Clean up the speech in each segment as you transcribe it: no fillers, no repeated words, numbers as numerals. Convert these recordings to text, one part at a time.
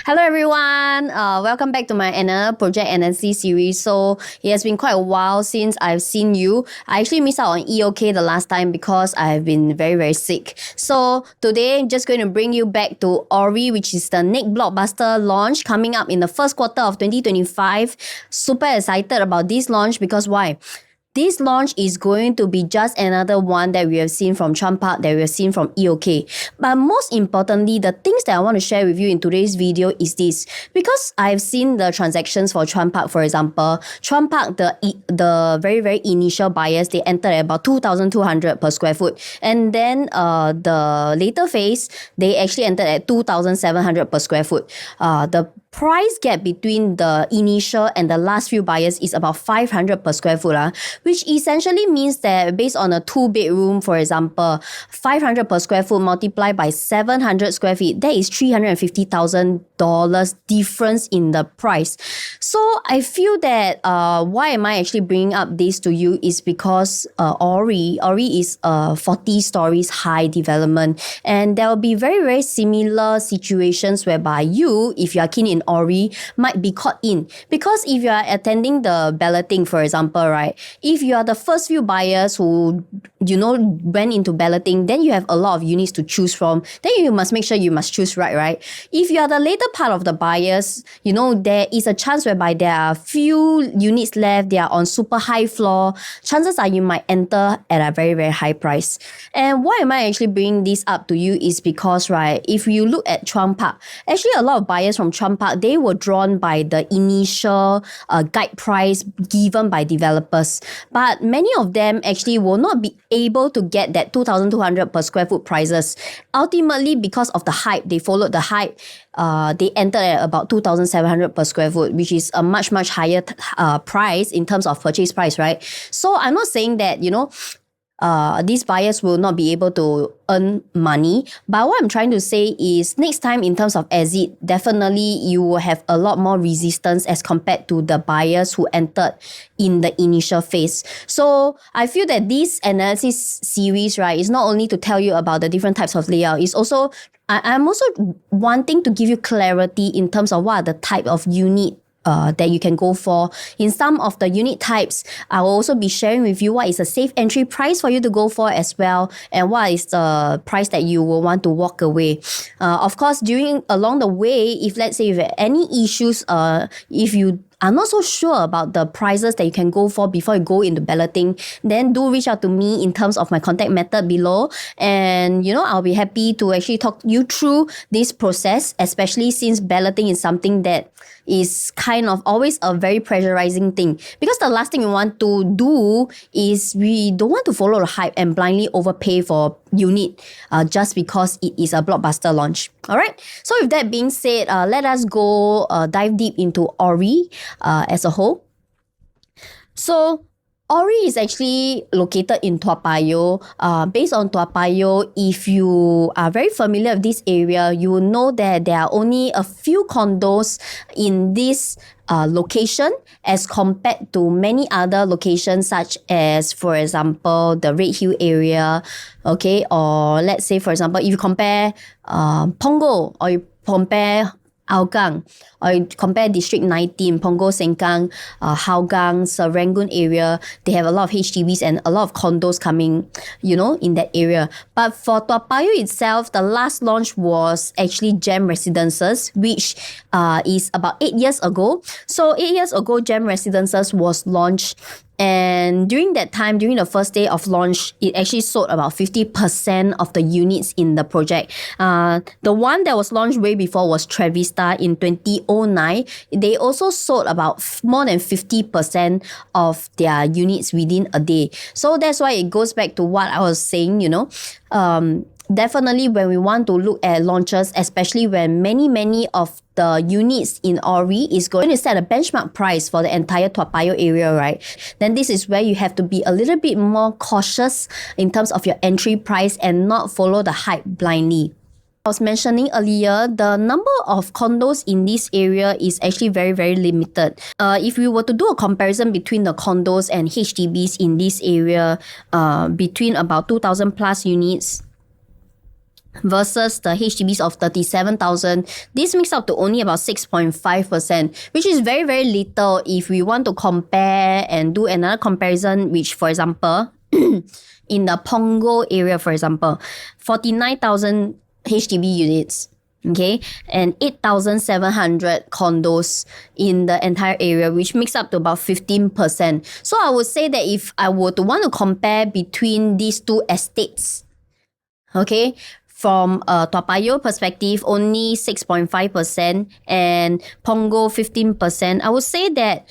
Hello everyone, welcome back to my another project NNC series. So it has been quite a while since I've seen you. I actually missed out on EOK the last time because I've been very sick. So today I'm just going to bring you back to Orie, which is the next blockbuster launch coming up in the first quarter of 2025. Super excited about this launch because why? This launch is going to be just another one that we have seen from Chuan Park, that we have seen from EOK. But most importantly, the things that I want to share with you in today's video is this. Because I've seen the transactions for Chuan Park, for example, Chuan Park, the very initial buyers, they entered at about 2,200 per square foot. And then the later phase, they actually entered at 2,700 per square foot. The price gap between the initial and the last few buyers is about 500 per square foot, which essentially means that based on a 2-bedroom, for example, 500 per square foot multiplied by 700 square feet, that is $350,000 difference in the price. So I feel that why am I actually bringing up this to you is because Orie is a 40 stories high development, and there will be very similar situations whereby you, if you are keen in Orie, might be caught in. Because if you are attending the balloting, for example, right, if you are the first few buyers who, went into balloting, then you have a lot of units to choose from. Then you must make sure you must choose right? If you are the later part of the buyers, there is a chance whereby there are few units left, they are on super high floor. Chances are you might enter at a very high price. And why am I actually bringing this up to you is because, right, if you look at Chuan Park, actually a lot of buyers from Chuan Park, they were drawn by the initial guide price given by developers. But many of them actually will not be able to get that 2,200 per square foot prices. Ultimately, because of the hype, they followed the hype. They entered at about 2,700 per square foot, which is a much higher price in terms of purchase price, right? So I'm not saying that, these buyers will not be able to earn money. But what I'm trying to say is next time in terms of exit, definitely you will have a lot more resistance as compared to the buyers who entered in the initial phase. So I feel that this analysis series, right, is not only to tell you about the different types of layout, it's also, I'm also wanting to give you clarity in terms of what are the type of unit that you can go for. In some of the unit types, I will also be sharing with you what is a safe entry price for you to go for as well, and what is the price that you will want to walk away. Of course, along the way, if let's say you have any issues, if you I'm not so sure about the prices that you can go for before you go into balloting, then do reach out to me in terms of my contact method below. And, I'll be happy to actually talk you through this process, especially since balloting is something that is kind of always a very pressurizing thing. Because the last thing we want to do is we don't want to follow the hype and blindly overpay for unit just because it is a blockbuster launch. Alright, so with that being said, let us go dive deep into Orie as a whole. So Orie is actually located in Toa Payoh. Based on Toa Payoh, if you are very familiar with this area, you will know that there are only a few condos in this location as compared to many other locations such as, for example, the Red Hill area, okay, or let's say, for example, if you compare Punggol, or you compare Hougang, or you compare District 19, Punggol, Sengkang, Hougang, Serangoon area, they have a lot of HDBs and a lot of condos coming, in that area. But for Toa Payoh itself, the last launch was actually Gem Residences, which is about 8 years ago. So 8 years ago, Gem Residences was launched. And during that time, during the first day of launch, it actually sold about 50% of the units in the project. The one that was launched way before was Trevista in 2009. They also sold about more than 50% of their units within a day. So that's why it goes back to what I was saying, definitely when we want to look at launches, especially when many of the units in Orie is going to set a benchmark price for the entire Toa Payoh area, right? Then this is where you have to be a little bit more cautious in terms of your entry price and not follow the hype blindly. I was mentioning earlier, the number of condos in this area is actually very limited. If we were to do a comparison between the condos and HDBs in this area, between about 2,000 plus units, versus the HDBs of 37,000, this makes up to only about 6.5%, which is very, very little if we want to compare and do another comparison, which, for example, in the Condo area, for example, 49,000 HDB units, okay, and 8,700 condos in the entire area, which makes up to about 15%. So I would say that if I were to want to compare between these two estates, okay, from a Toa Payoh perspective, only 6.5% and Pongo 15%, I would say that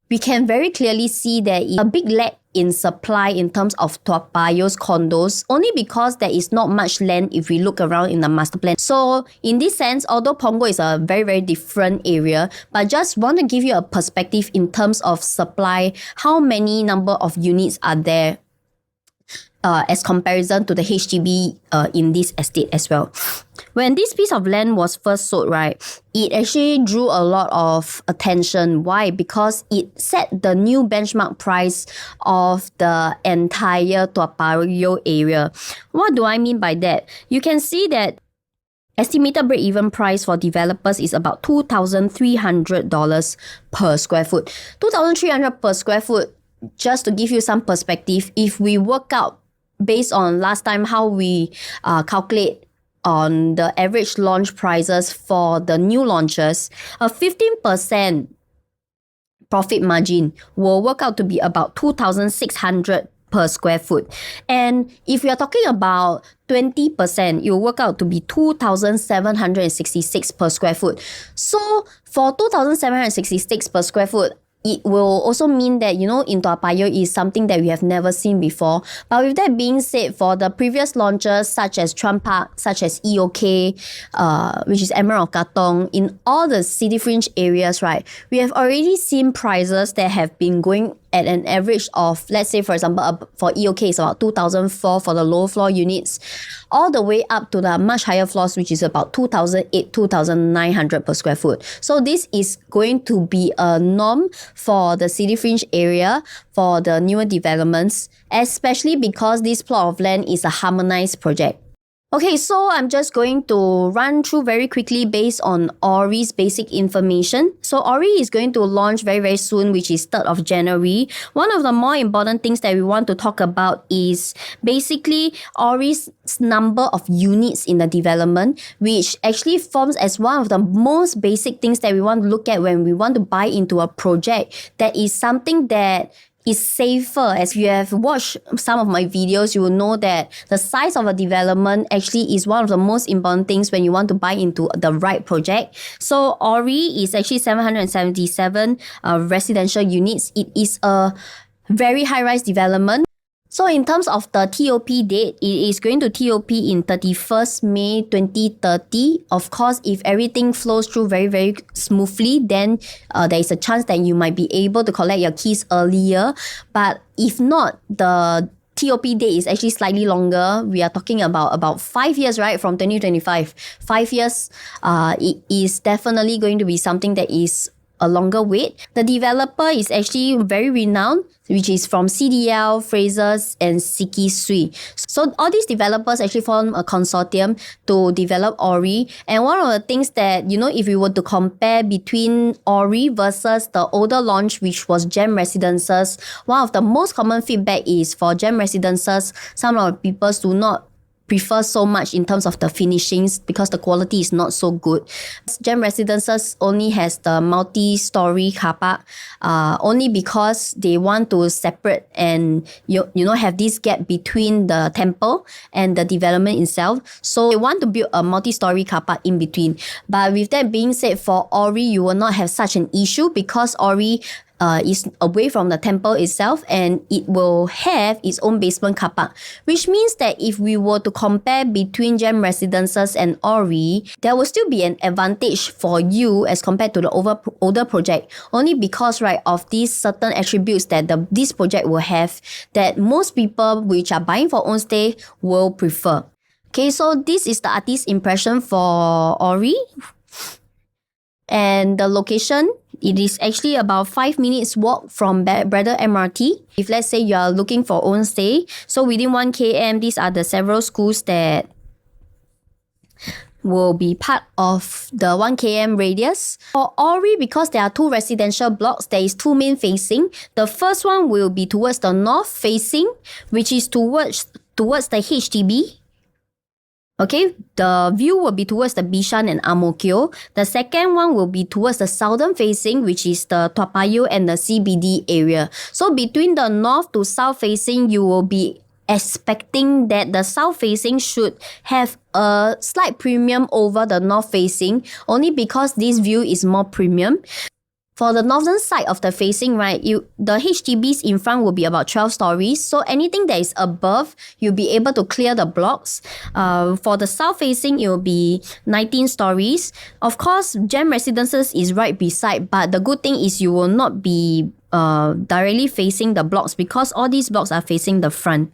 we can very clearly see that a big lack in supply in terms of Toa Payoh's condos, only because there is not much land if we look around in the master plan. So in this sense, although Pongo is a very, very different area, but just want to give you a perspective in terms of supply, how many number of units are there as comparison to the HDB in this estate as well. When this piece of land was first sold, right, it actually drew a lot of attention. Why? Because it set the new benchmark price of the entire Toa Payoh area. What do I mean by that? You can see that estimated break-even price for developers is about $2,300 per square foot. $2,300 per square foot, just to give you some perspective, if we work out based on last time how we calculate on the average launch prices for the new launches, a 15% profit margin will work out to be about 2,600 per square foot. And if we are talking about 20%, it will work out to be 2,766 per square foot. So for 2,766 per square foot, it will also mean that, in Toa Payoh is something that we have never seen before. But with that being said, for the previous launches such as Trump Park, such as EOK, which is Emerald of Katong, in all the city fringe areas, right, we have already seen prices that have been going at an average of, let's say, for example, for EOK, it's about 2,004 for the low floor units, all the way up to the much higher floors, which is about 2,008, 2,900 per square foot. So this is going to be a norm for the city fringe area for the newer developments, especially because this plot of land is a harmonized project. Okay, so I'm just going to run through very quickly based on Orie's basic information. So Orie is going to launch very, very soon, which is 3rd of January. One of the more important things that we want to talk about is basically Orie's number of units in the development, which actually forms as one of the most basic things that we want to look at when we want to buy into a project that is something that is safer. As you have watched some of my videos, you will know that the size of a development actually is one of the most important things when you want to buy into the right project. So Orie is actually 777 residential units. It is a very high-rise development. So in terms of the TOP date, it is going to TOP in 31st May 2030. Of course, if everything flows through very, very smoothly, then there is a chance that you might be able to collect your keys earlier. But if not, the TOP date is actually slightly longer. We are talking about 5 years, right? From 2025. 5 years, it is definitely going to be something that is a longer wait. The developer is actually very renowned, which is from CDL, Frasers, and Siki Sui. So all these developers actually form a consortium to develop Orie. And one of the things that, if we were to compare between Orie versus the older launch, which was Gem Residences, one of the most common feedback is for Gem Residences, some of the people do not prefer so much in terms of the finishings because the quality is not so good. Gem Residences only has the multi-story car park, only because they want to separate and have this gap between the temple and the development itself. So they want to build a multi-story car park in between. But with that being said, for Orie, you will not have such an issue because Orie is away from the temple itself and it will have its own basement car park, which means that if we were to compare between Gem Residences and Orie, there will still be an advantage for you as compared to the older project, only because, right, of these certain attributes that this project will have that most people which are buying for own stay will prefer. Okay, so this is the artist's impression for Orie. And the location, it is actually about 5 minutes walk from Braddell MRT. If let's say you are looking for own stay, so within 1 km, these are the several schools that will be part of the 1 km radius. For Orie, because there are 2 residential blocks, there is 2 main facing. The first one will be towards the north facing, which is towards the HDB. Okay, the view will be towards the Bishan and Ang Mo Kio. The second one will be towards the southern facing, which is the Toa Payoh and the CBD area. So between the north to south facing, you will be expecting that the south facing should have a slight premium over the north facing, only because this view is more premium. For the northern side of the facing, right, the HDBs in front will be about 12 stories. So anything that is above, you'll be able to clear the blocks. For the south facing, it will be 19 stories. Of course, Gem Residences is right beside, but the good thing is you will not be directly facing the blocks because all these blocks are facing the front.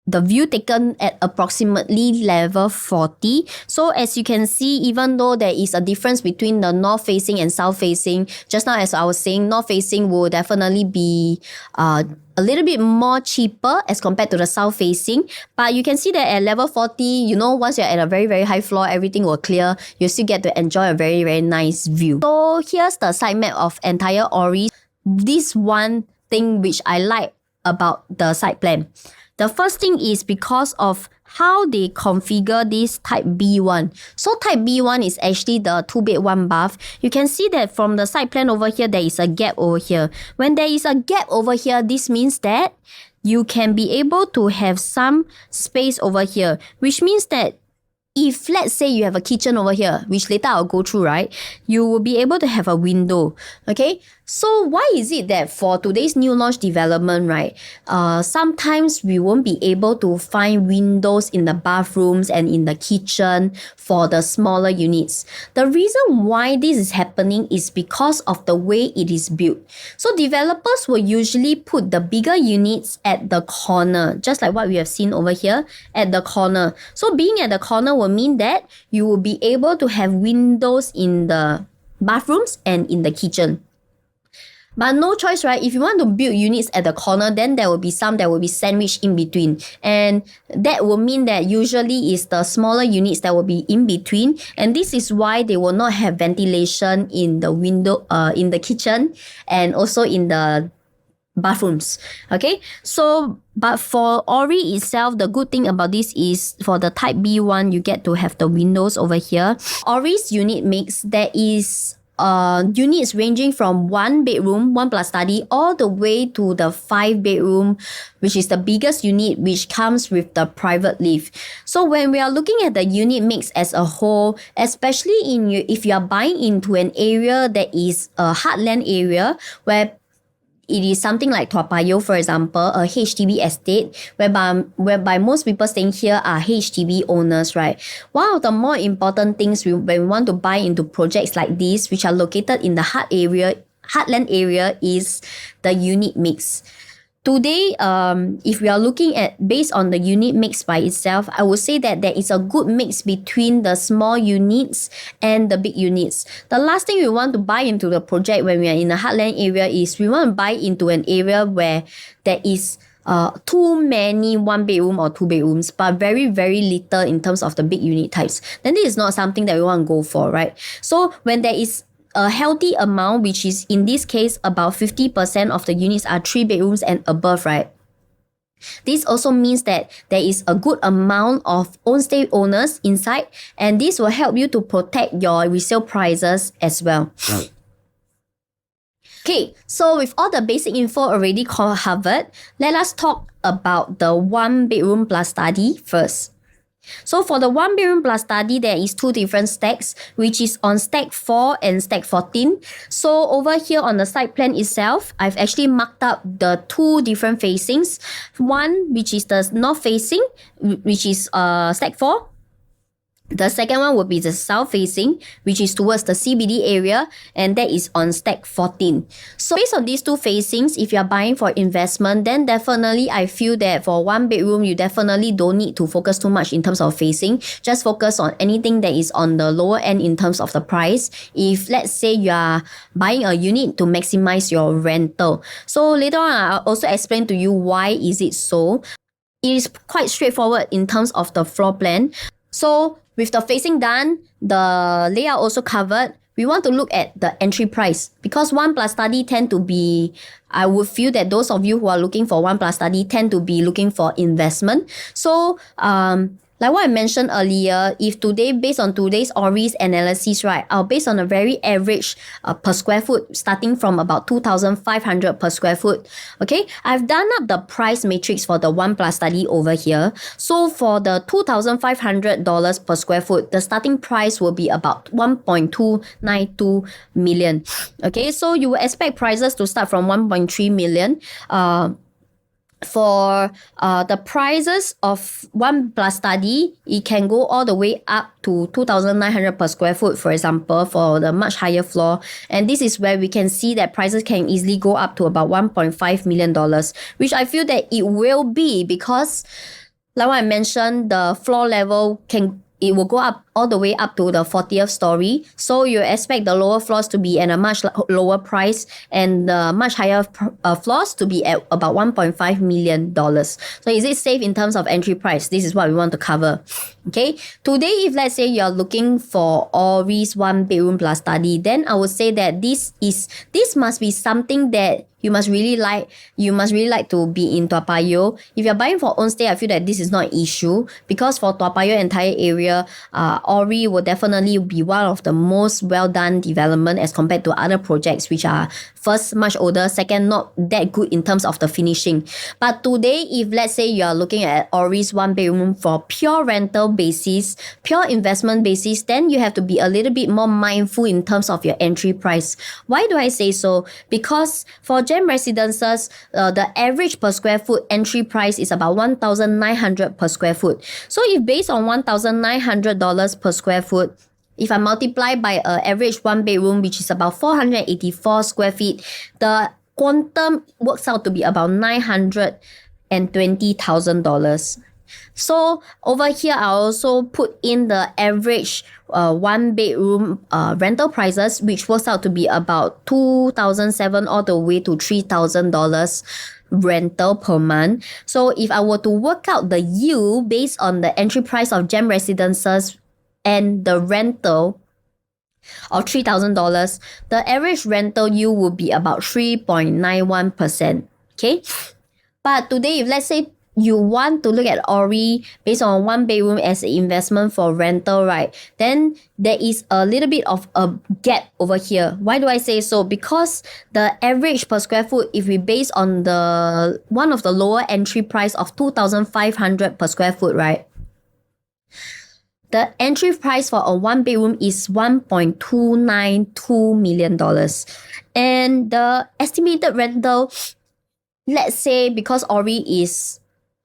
The view taken at approximately level 40. So as you can see, even though there is a difference between the north facing and south facing, just now as I was saying, north facing will definitely be a little bit more cheaper as compared to the south facing. But you can see that at level 40, once you're at a very, very high floor, everything will clear. You still get to enjoy a very, very nice view. So here's the site map of entire Orie. This one thing which I like about the site plan. The first thing is because of how they configure this type B1. So type B1 is actually the 2-bed 1-bath. You can see that from the site plan over here, there is a gap over here. When there is a gap over here, this means that you can be able to have some space over here, which means that if let's say you have a kitchen over here, which later I'll go through, right? You will be able to have a window, okay? So why is it that for today's new launch development, right, sometimes we won't be able to find windows in the bathrooms and in the kitchen for the smaller units? The reason why this is happening is because of the way it is built. So developers will usually put the bigger units at the corner, just like what we have seen over here at the corner. So being at the corner will mean that you will be able to have windows in the bathrooms and in the kitchen. But no choice, right? If you want to build units at the corner, then there will be some that will be sandwiched in between. And that will mean that usually is the smaller units that will be in between. And this is why they will not have ventilation in the window, in the kitchen and also in the bathrooms. Okay, so but for Orie itself, the good thing about this is for the type B1, you get to have the windows over here. Orie's unit mix, there is units ranging from 1 bedroom, 1 plus study, all the way to the 5 bedroom, which is the biggest unit, which comes with the private lift. So when we are looking at the unit mix as a whole, especially if you are buying into an area that is a heartland area where it is something like Toa Payoh, for example, a HDB estate, whereby most people staying here are HDB owners, right? One of the more important things when we want to buy into projects like this, which are located in the heartland area, is the unit mix. Today, if we are looking at based on the unit mix by itself, I would say that there is a good mix between the small units and the big units. The last thing we want to buy into the project when we are in the heartland area is we want to buy into an area where there is too many 1 bedroom or 2 bedrooms, but very, very little in terms of the big unit types. Then this is not something that we want to go for, right? So when there is a healthy amount, which is in this case about 50% of the units are 3 bedrooms and above, right? This also means that there is a good amount of own stay owners inside, and this will help you to protect your resale prices as well. Okay, so with all the basic info already covered, let us talk about the 1 bedroom plus study first. So for the 1 bedroom plus study, there is 2 different stacks, which is on stack 4 and stack 14. So over here on the site plan itself, I've actually marked up the 2 different facings. One, which is the north facing, which is stack 4. The second one would be the south facing, which is towards the CBD area, and that is on stack 14. So based on these 2 facings, if you're buying for investment, then definitely I feel that for 1 bedroom, you definitely don't need to focus too much in terms of facing. Just focus on anything that is on the lower end in terms of the price. If let's say you are buying a unit to maximize your rental. So later on, I'll also explain to you why is it so. It is quite straightforward in terms of the floor plan. So with the facing done, the layout also covered, we want to look at the entry price, because 1 plus study tend to be, I would feel that those of you who are looking for 1 plus study tend to be looking for investment. So like what I mentioned earlier, if today, based on today's Orie's analysis, right, I'll base on a very average per square foot, starting from about 2,500 per square foot. Okay, I've done up the price matrix for the 1 plus study over here. So for the $2,500 per square foot, the starting price will be about 1.292 million. Okay, so you will expect prices to start from 1.3 million. For the prices of 1 plus study, it can go all the way up to 2,900 per square foot, for example, for the much higher floor. And this is where we can see that prices can easily go up to about $1.5 million, which I feel that it will be, because like what I mentioned, the floor level it will go up all the way up to the 40th story. So you expect the lower floors to be at a much lower price, and the much higher floors to be at about $1.5 million. So is it safe in terms of entry price? This is what we want to cover. Okay. Today, if let's say you're looking for Orie's 1 bedroom plus study, then I would say that this must be something that you must really like to be in Toa Payoh. If you're buying for own stay, I feel that this is not an issue, because for Toa Payoh entire area, Orie will definitely be one of the most well done development as compared to other projects, which are first much older, second not that good in terms of the finishing. But today, if let's say you are looking at Orie's 1 bedroom for pure rental basis, pure investment basis, then you have to be a little bit more mindful in terms of your entry price. Why do I say so? Because for gem residences, the average per square foot entry price is about 1,900 per square foot. So if based on $1,900 per square foot, if I multiply by an average 1 bedroom, which is about 484 square feet, the quantum works out to be about $920,000. So over here, I also put in the average 1 bedroom rental prices, which works out to be about $2,700 all the way to $3,000 rental per month. So if I were to work out the yield based on the entry price of gem residences and the rental of $3,000, the average rental yield would be about 3.91%. Okay, but today, if let's say you want to look at Orie based on 1 bedroom as an investment for rental, right, then there is a little bit of a gap over here. Why do I say so? Because the average per square foot, if we base on the one of the lower entry price of 2,500 per square foot, right, the entry price for a 1 bedroom is $1.292 million. And the estimated rental, let's say, because Orie is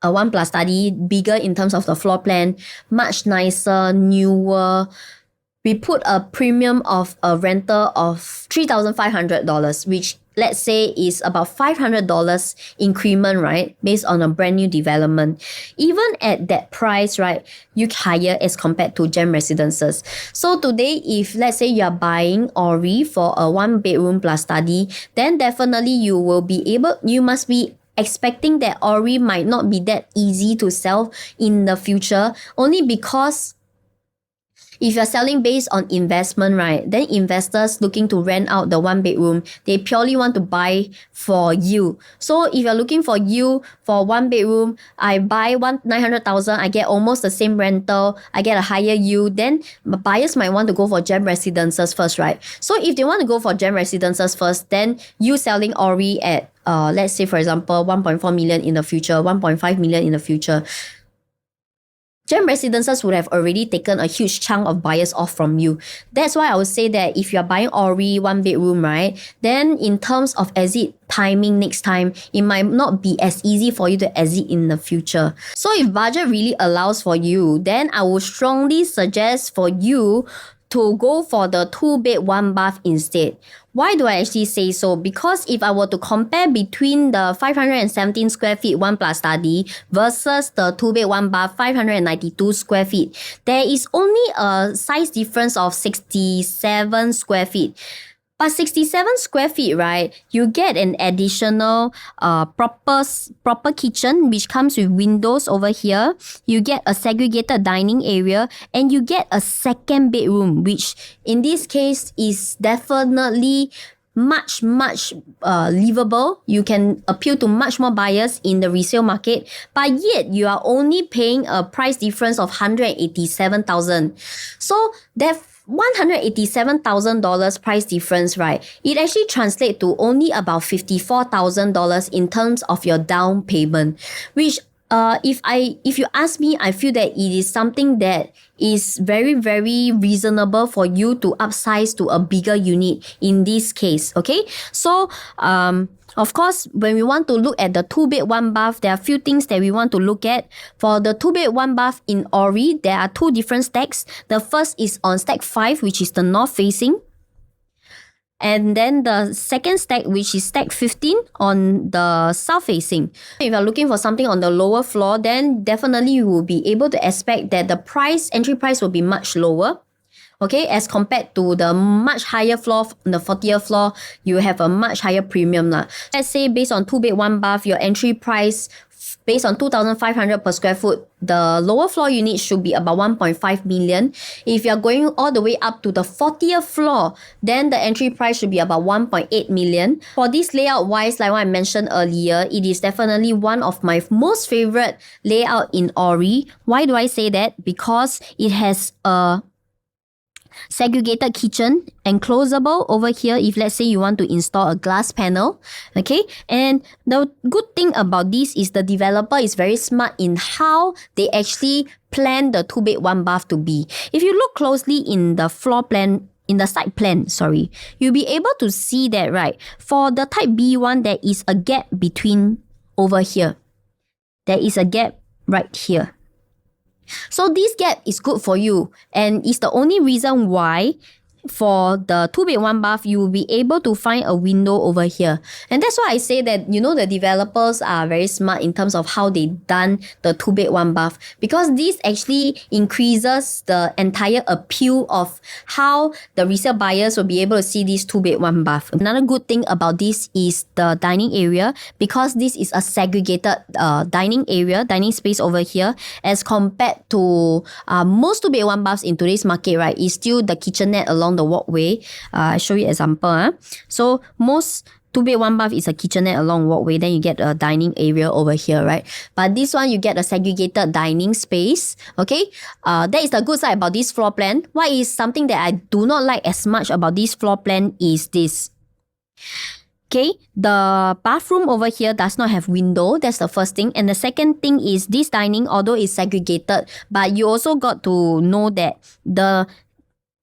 a 1 plus study, bigger in terms of the floor plan, much nicer, newer, we put a premium of a rental of $3,500, which let's say is about $500 increment, right? Based on a brand new development. Even at that price, right, you higher as compared to gem residences. So today, if let's say you're buying Orie for a 1 bedroom plus study, then definitely you must be expecting that Orie might not be that easy to sell in the future, only because if you're selling based on investment, right, then investors looking to rent out the 1 bedroom, they purely want to buy for you. So if you're looking for you for 1 bedroom, I buy 900,000, I get almost the same rental, I get a higher yield, then buyers might want to go for gem residences first, right? So if they want to go for gem residences first, then you selling Orie at let's say, for example, 1.4 million in the future, 1.5 million in the future, gem residences would have already taken a huge chunk of buyers off from you. That's why I would say that if you're buying Orie 1 bedroom, right, then in terms of exit timing next time, it might not be as easy for you to exit in the future. So if budget really allows for you, then I would strongly suggest for you to go for the 2 bed 1 bath instead. Why do I actually say so? Because if I were to compare between the 517 square feet 1 plus study versus the 2 bed 1 bath 592 square feet, there is only a size difference of 67 square feet. But 67 square feet, right? You get an additional proper kitchen which comes with windows over here. You get a segregated dining area and you get a second bedroom, which in this case is definitely much livable. You can appeal to much more buyers in the resale market, but yet you are only paying a price difference of 187,000. So that $187,000 price difference, right? It actually translates to only about $54,000 in terms of your down payment, which if you ask me, I feel that it is something that is very reasonable for you to upsize to a bigger unit in this case. Okay, so of course, when we want to look at the 2-bed 1-bath, there are a few things that we want to look at. For the 2-bed 1-bath in Orie, there are 2 different stacks. The first is on stack 5, which is the north facing. And then the second stack, which is stack 15 on the south facing. If you're looking for something on the lower floor, then definitely you will be able to expect that the entry price will be much lower. Okay, as compared to the much higher floor, the 40th floor, you have a much higher premium. Let's say based on 2-bed 1-bath, your entry price based on 2,500 per square foot, the lower floor unit should be about 1.5 million. If you're going all the way up to the 40th floor, then the entry price should be about 1.8 million. For this layout wise, like what I mentioned earlier, it is definitely one of my most favorite layout in Orie. Why do I say that? Because it has a segregated kitchen, enclosable over here if let's say you want to install a glass panel. Okay, and the good thing about this is the developer is very smart in how they actually plan the 2-bed 1-bath to be. If you look closely in the floor plan, in the site plan, you'll be able to see that, right, for the type B one, there is a gap between over here. There is a gap right here. So this gap is good for you, and it's the only reason why for the 2-bed 1-bath, you will be able to find a window over here. And that's why I say that, the developers are very smart in terms of how they done the 2-bed 1-bath, because this actually increases the entire appeal of how the resale buyers will be able to see this 2-bed 1-bath. Another good thing about this is the dining area, because this is a segregated dining space over here, as compared to most 2-bed 1-baths in today's market, right, is still the kitchenette along the walkway. I show you example. So most 2-bed 1-bath is a kitchenette along walkway, then you get a dining area over here, right? But this one, you get a segregated dining space. Okay, that is the good side about this floor plan. What is something that I do not like as much about this floor plan is this. Okay, the bathroom over here does not have window. That's the first thing. And the second thing is this dining, although it's segregated, but you also got to know that the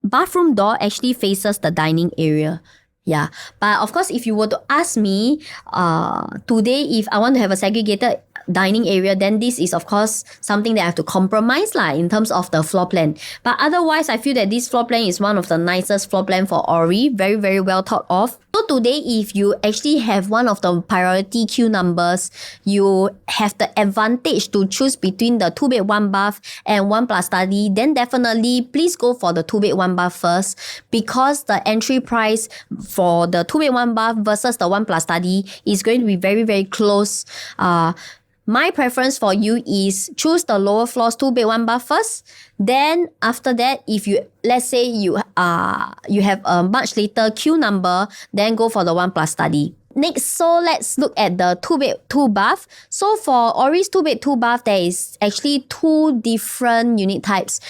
bathroom door actually faces the dining area. Yeah, but of course, if you were to ask me today if I want to have a segregated dining area, then this is of course something that I have to compromise in terms of the floor plan. But otherwise, I feel that this floor plan is one of the nicest floor plan for Orie. Very well thought of. So today, if you actually have one of the priority queue numbers, you have the advantage to choose between the 2-bed 1-bath and 1+ study, then definitely please go for the 2-bed 1-bath first, because the entry price for the 2-bed 1-bath versus the 1+ study is going to be very close. My preference for you is choose the lower floors 2-bed 1-bath first. Then after that, if you, let's say you have a much later queue number, then go for the 1+ study. Next, so let's look at the 2-bed 2-bath. So for Orie's 2-bed 2-bath, there is actually 2 different unit types.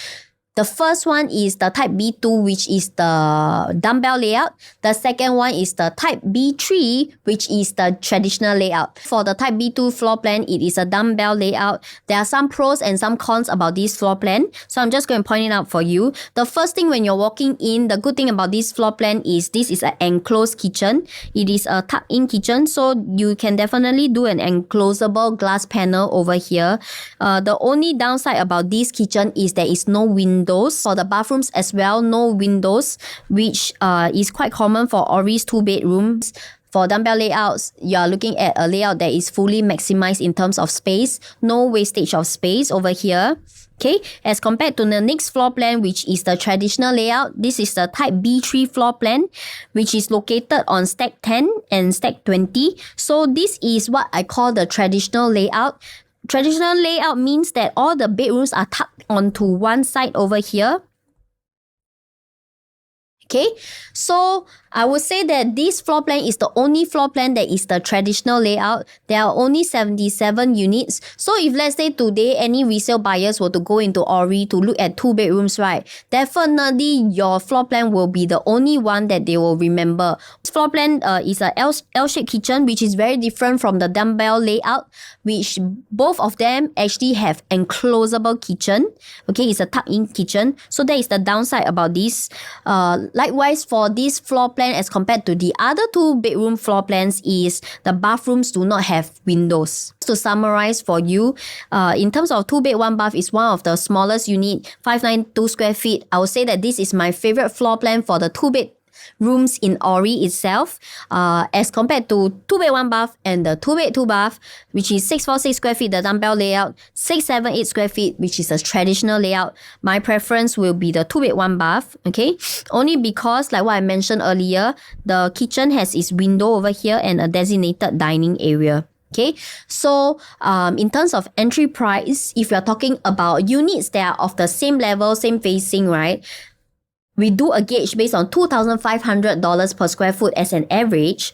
The first one is the type B2, which is the dumbbell layout. The second one is the type B3, which is the traditional layout. For the type B2 floor plan, it is a dumbbell layout. There are some pros and some cons about this floor plan, so I'm just going to point it out for you. The first thing when you're walking in, the good thing about this floor plan is this is an enclosed kitchen. It is a tuck-in kitchen, so you can definitely do an enclosable glass panel over here. The only downside about this kitchen is there is no windows. For the bathrooms as well, no windows, which is quite common for Orie's 2 bedrooms. for dumbbell layouts, you are looking at a layout that is fully maximized in terms of space, no wastage of space over here. Okay, as compared to the next floor plan, which is the traditional layout, this is the type B3 floor plan, which is located on stack 10 and stack 20. So this is what I call the traditional layout. Traditional layout means that all the bedrooms are tucked onto one side over here. Okay, so I would say that this floor plan is the only floor plan that is the traditional layout. There are only 77 units. So if let's say today any resale buyers were to go into Orie to look at 2 bedrooms, right, definitely your floor plan will be the only one that they will remember. This floor plan is a L-shaped kitchen, which is very different from the dumbbell layout, which both of them actually have enclosable kitchen. Okay, it's a tuck-in kitchen. So that is the downside about this. Likewise, for this floor plan as compared to the other 2 bedroom floor plans is the bathrooms do not have windows. To summarize for you, in terms of 2 bed 1 bath is one of the smallest unit, 592 square feet. I would say that this is my favorite floor plan for the 2 bed rooms in Orie itself, as compared to 2 bed 1 bath and the 2 bed 2 bath, which is 646 square feet, the dumbbell layout, 678 square feet, which is a traditional layout. My preference will be the 2 bed 1 bath, okay? Only because, like what I mentioned earlier, the kitchen has its window over here and a designated dining area. Okay, so in terms of entry price, if you're talking about units that are of the same level, same facing, right? We do a gauge based on $2,500 per square foot as an average.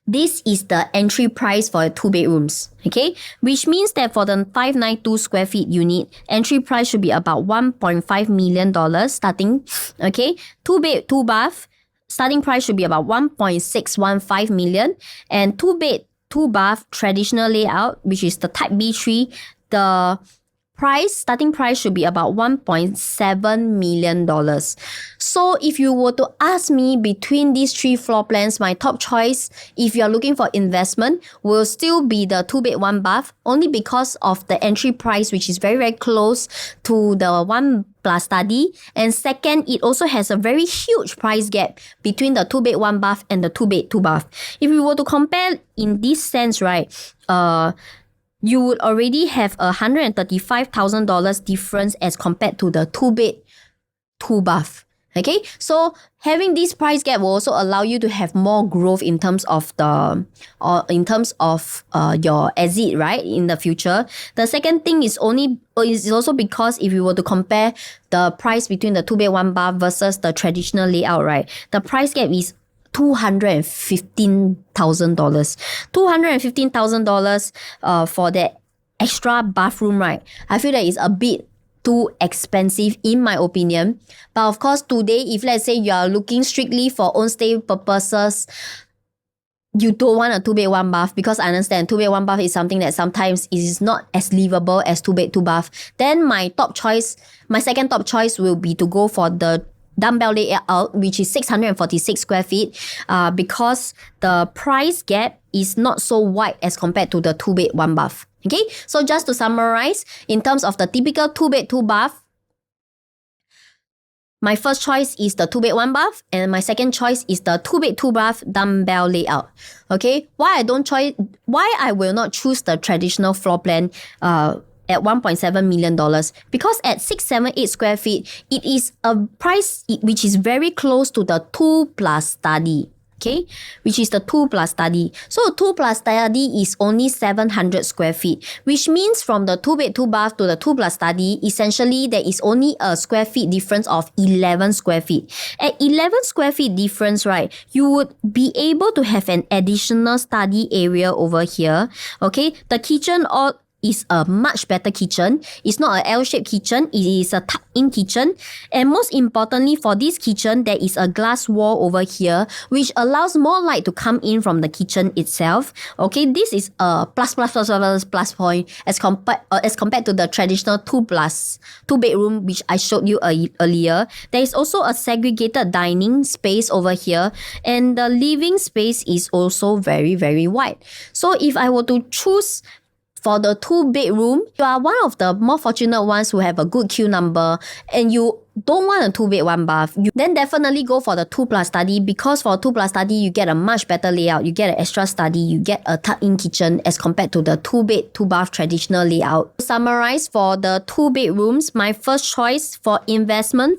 This is the entry price for 2 bedrooms, okay? Which means that for the 592 square feet unit, entry price should be about $1.5 million starting, okay? 2 bed, 2 bath, starting price should be about 1.615 million. And 2 bed, 2 bath traditional layout, which is the type B3, the starting price should be about $1.7 million. So if you were to ask me between these 3 floor plans, my top choice, if you're looking for investment, will still be the 2 bed 1 bath, only because of the entry price, which is very, very close to the 1 plus study. And second, it also has a very huge price gap between the 2 bed 1 bath and the 2 bed 2 bath. If we were to compare in this sense, right, you would already have a $135,000 difference as compared to the 2 bed 2 bath. Okay, so having this price gap will also allow you to have more growth in terms of your exit, right, in the future. The second thing is also because if you were to compare the price between the 2 bed 1 bath versus the traditional layout, right, the price gap is $215,000. $215,000 for that extra bathroom, right? I feel that it's a bit too expensive in my opinion. But of course, today, if let's say you are looking strictly for own stay purposes, you don't want a 2 bed 1 bath, because I understand 2 bed 1 bath is something that sometimes is not as livable as 2 bed 2 bath. Then my second top choice will be to go for the dumbbell layout, which is 646 square feet, because the price gap is not so wide as compared to the 2 bed 1 bath. Okay, so just to summarize, in terms of the typical 2 bed 2 bath, my first choice is the 2 bed 1 bath, and my second choice is the 2 bed 2 bath dumbbell layout. Okay, why I will not choose the traditional floor plan at $1.7 million, because at 678 square feet, it is a price which is very close to the 2 plus study. Okay, which is the 2 plus study. So 2 plus study is only 700 square feet, which means from the 2 bed 2 bath to the 2 plus study, essentially there is only a square feet difference of 11 square feet. At 11 square feet difference, right, you would be able to have an additional study area over here. Okay, the kitchen is a much better kitchen. It's not an L-shaped kitchen. It is a tuck-in kitchen. And most importantly, for this kitchen, there is a glass wall over here, which allows more light to come in from the kitchen itself. Okay, this is a plus point as compared to the traditional 2 bedroom, which I showed you earlier. There is also a segregated dining space over here, and the living space is also very, very wide. So if I were to choose for the 2 bedroom, you are one of the more fortunate ones who have a good queue number, and you don't want a 2-bed 1-bath, then definitely go for the 2+ study, because for 2+ study, you get a much better layout. You get an extra study, you get a tuck-in kitchen as compared to the 2-bed 2-bath traditional layout. To summarize, for the 2-bedrooms, my first choice for investment,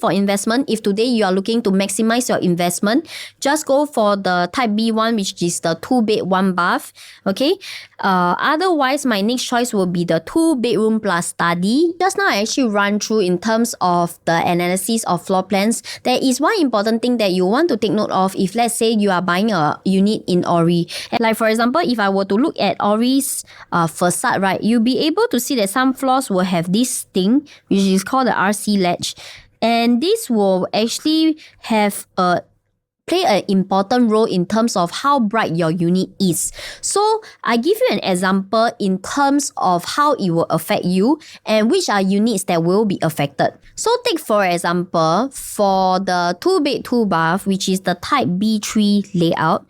if today you are looking to maximize your investment, just go for the type B one, which is the 2-bed 1-bath. Okay. Otherwise, my next choice will be the 2-bedroom plus study. Just now I actually run through in terms of the analysis of floor plans. There is one important thing that you want to take note of if let's say you are buying a unit in Orie. Like for example, if I were to look at Orie's facade, right, you'll be able to see that some floors will have this thing, which is called the RC ledge. And this will actually play an important role in terms of how bright your unit is. So I give you an example in terms of how it will affect you and which are units that will be affected. So take for example, for the 2-bed 2-bath, which is the type B3 layout,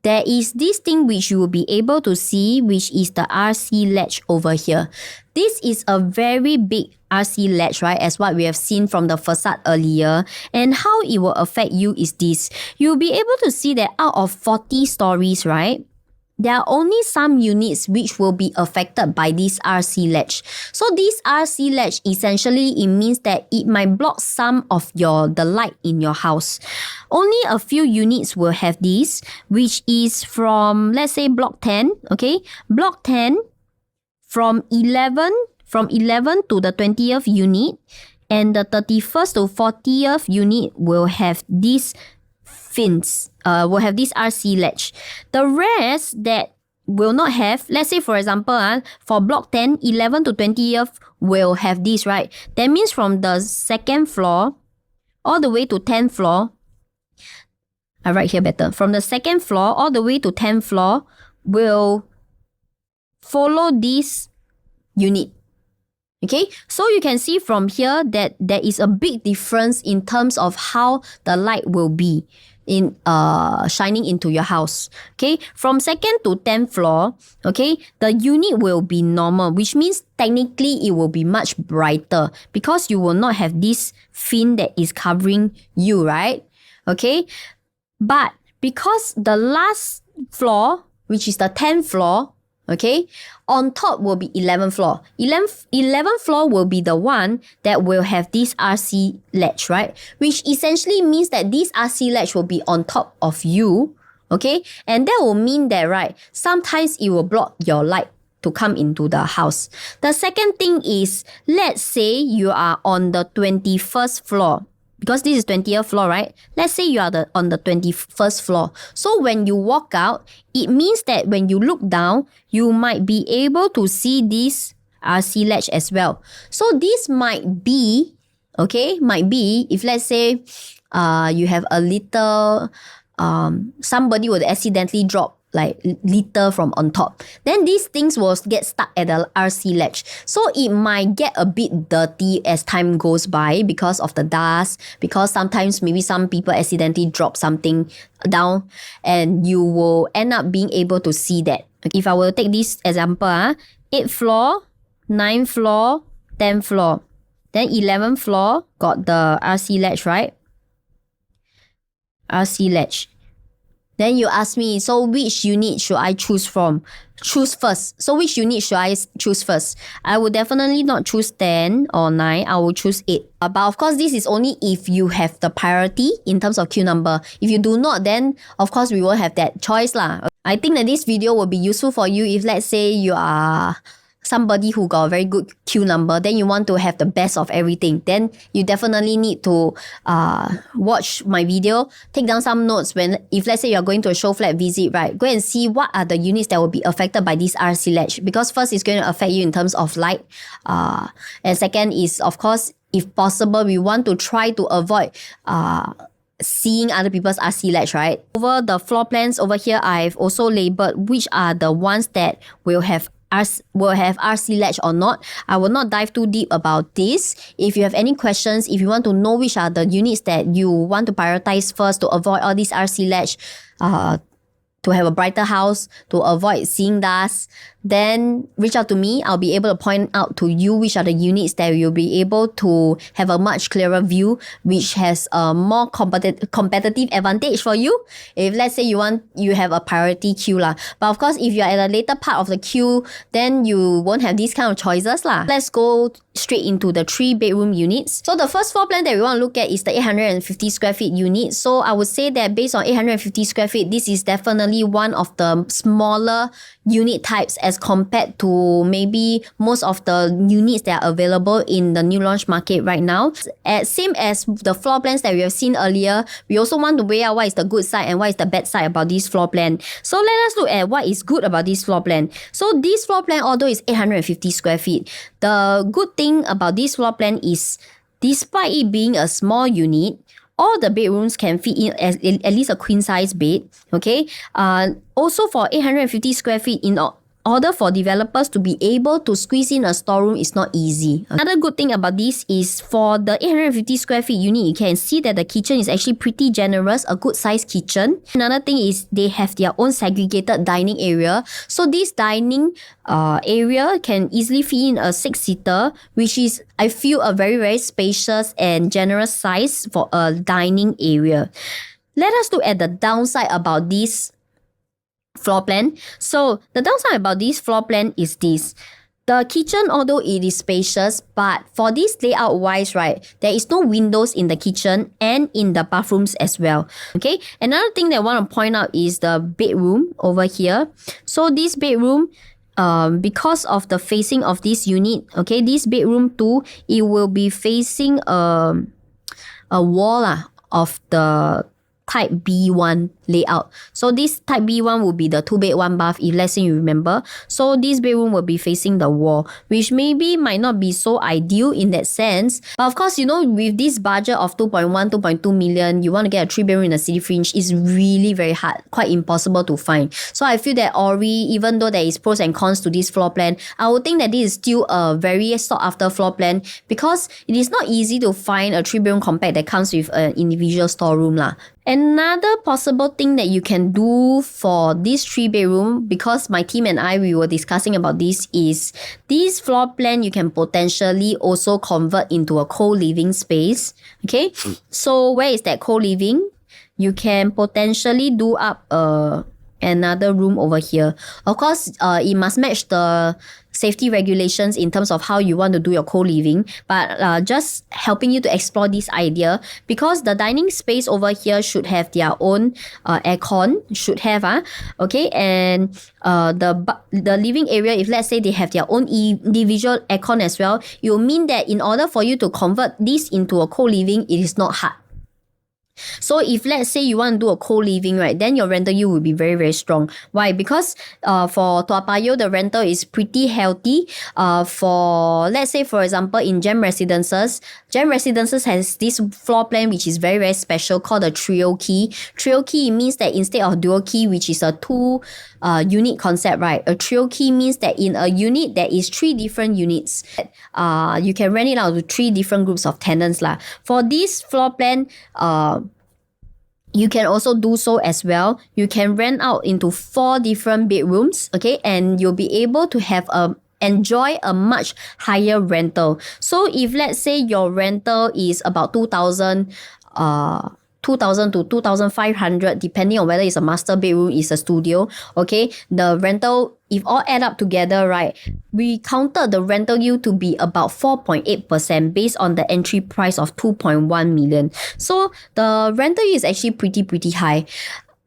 there is this thing which you will be able to see, which is the RC ledge over here. This is a very big RC ledge, right, as what we have seen from the facade earlier. And how it will affect you is this. You'll be able to see that out of 40 stories, right, there are only some units which will be affected by this RC ledge. So this RC ledge, essentially, it means that it might block some of the light in your house. Only a few units will have this, which is from, let's say, block 10, okay? Block 10, from 11 to the 20th unit, and the 31st to 40th unit will have this fins, will have this RC ledge. The rest that will not have, let's say for example, for block 10, 11 to 20th will have this, right? That means from the 2nd floor all the way to 10th floor, I write here better, from the 2nd floor all the way to 10th floor will follow this unit. Okay, so you can see from here that there is a big difference in terms of how the light will be in shining into your house. Okay, from 2nd to 10th floor, okay, the unit will be normal, which means technically it will be much brighter because you will not have this fin that is covering you, right? Okay, but because the last floor, which is the 10th floor, okay, on top will be 11th floor. 11th floor will be the one that will have this RC ledge, right? Which essentially means that this RC ledge will be on top of you, okay? And that will mean that, right, sometimes it will block your light to come into the house. The second thing is, let's say you are on the 21st floor. Because this is 20th floor, right? Let's say you are on the 21st floor. So when you walk out, it means that when you look down, you might be able to see this RC ledge as well. So this might be, okay, if let's say you have a little, somebody would accidentally drop like litter from on top, then these things will get stuck at the RC ledge. So it might get a bit dirty as time goes by because of the dust, because sometimes maybe some people accidentally drop something down and you will end up being able to see that. If I were to take this example, 8th floor, 9th floor, 10th floor, then 11th floor got the RC ledge, right? RC ledge. Then you ask me, so which unit should I choose first? So which unit should I choose first? I would definitely not choose 10 or 9. I will choose 8. But of course, this is only if you have the priority in terms of queue number. If you do not, then of course we won't have that choice lah. I think that this video will be useful for you if let's say you are somebody who got a very good queue number, then you want to have the best of everything, then you definitely need to watch my video, take down some notes if let's say you're going to a show flat visit, right? Go and see what are the units that will be affected by this RC ledge, because first it's going to affect you in terms of light, and second is, of course, if possible, we want to try to avoid seeing other people's RC ledge, right? Over the floor plans over here, I've also labeled which are the ones that will have RC ledge or not. I will not dive too deep about this. If you have any questions, if you want to know which are the units that you want to prioritize first to avoid all these RC ledge, to have a brighter house, to avoid seeing dust, then reach out to me. I'll be able to point out to you which are the units that you'll be able to have a much clearer view, which has a more competitive advantage for you. If let's say you have a priority queue lah. But of course, if you're at a later part of the queue, then you won't have these kind of choices lah. Let's go straight into the 3-bedroom units. So the first floor plan that we want to look at is the 850 square feet unit. So I would say that based on 850 square feet, this is definitely one of the smaller unit types as compared to maybe most of the units that are available in the new launch market right now. Same as the floor plans that we have seen earlier, we also want to weigh out what is the good side and what is the bad side about this floor plan. So let us look at what is good about this floor plan. So this floor plan, although it's 850 square feet, the good thing about this floor plan is despite it being a small unit, all the bedrooms can fit in at least a queen size bed. Okay. Also for 850 square feet, in order for developers to be able to squeeze in a storeroom is not easy. Another good thing about this is for the 850 square feet unit, you can see that the kitchen is actually pretty generous, a good sized kitchen. Another thing is they have their own segregated dining area. So this dining area can easily fit in a 6-seater, which is, I feel, a very, very spacious and generous size for a dining area. Let us look at the downside about this floor plan. So the downside about this floor plan is this. The kitchen, although it is spacious, but for this layout wise, right, there is no windows in the kitchen and in the bathrooms as well. Okay. Another thing that I want to point out is the bedroom over here. So this bedroom, because of the facing of this unit, okay, this bedroom too, it will be facing a wall of the type B1 layout. So this type B1 will be the 2-bed 1-bath, if let's say you remember. So this bedroom will be facing the wall, which maybe might not be so ideal in that sense. But of course, you know, with this budget of 2.1, 2.2 million, you want to get a 3-bedroom in the city fringe is really very hard, quite impossible to find. So I feel that Orie, even though there is pros and cons to this floor plan, I would think that this is still a very sought after floor plan because it is not easy to find a 3-bedroom compact that comes with an individual storeroom lah. Another possible thing that you can do for this 3-bedroom, because my team and I, we were discussing about this, is this floor plan you can potentially also convert into a co-living space. Okay, so where is that co-living? You can potentially do up another room over here. Of course, it must match the safety regulations in terms of how you want to do your co-living, but just helping you to explore this idea, because the dining space over here should have their own aircon, okay, and the living area, if let's say they have their own individual aircon as well, it will mean that in order for you to convert this into a co-living, it is not hard. So if let's say you want to do a co-living, right, then your rental yield will be very, very strong. Why? Because for Toa Payoh, the rental is pretty healthy. For let's say, for example, in Gem Residences has this floor plan which is very, very special called the trio key. Trio key means that instead of dual key, which is a 2 unit concept, right? A trio key means that in a unit there is 3 different units. You can rent it out to 3 different groups of tenants lah. For this floor plan, you can also do so as well. You can rent out into 4 different bedrooms, okay, and you'll be able to have enjoy a much higher rental. So if let's say your rental is about 2,000 to 2,500, depending on whether it's a master bedroom, it's a studio, okay, the rental, if all add up together, right, we counted the rental yield to be about 4.8% based on the entry price of 2.1 million. So the rental yield is actually pretty high.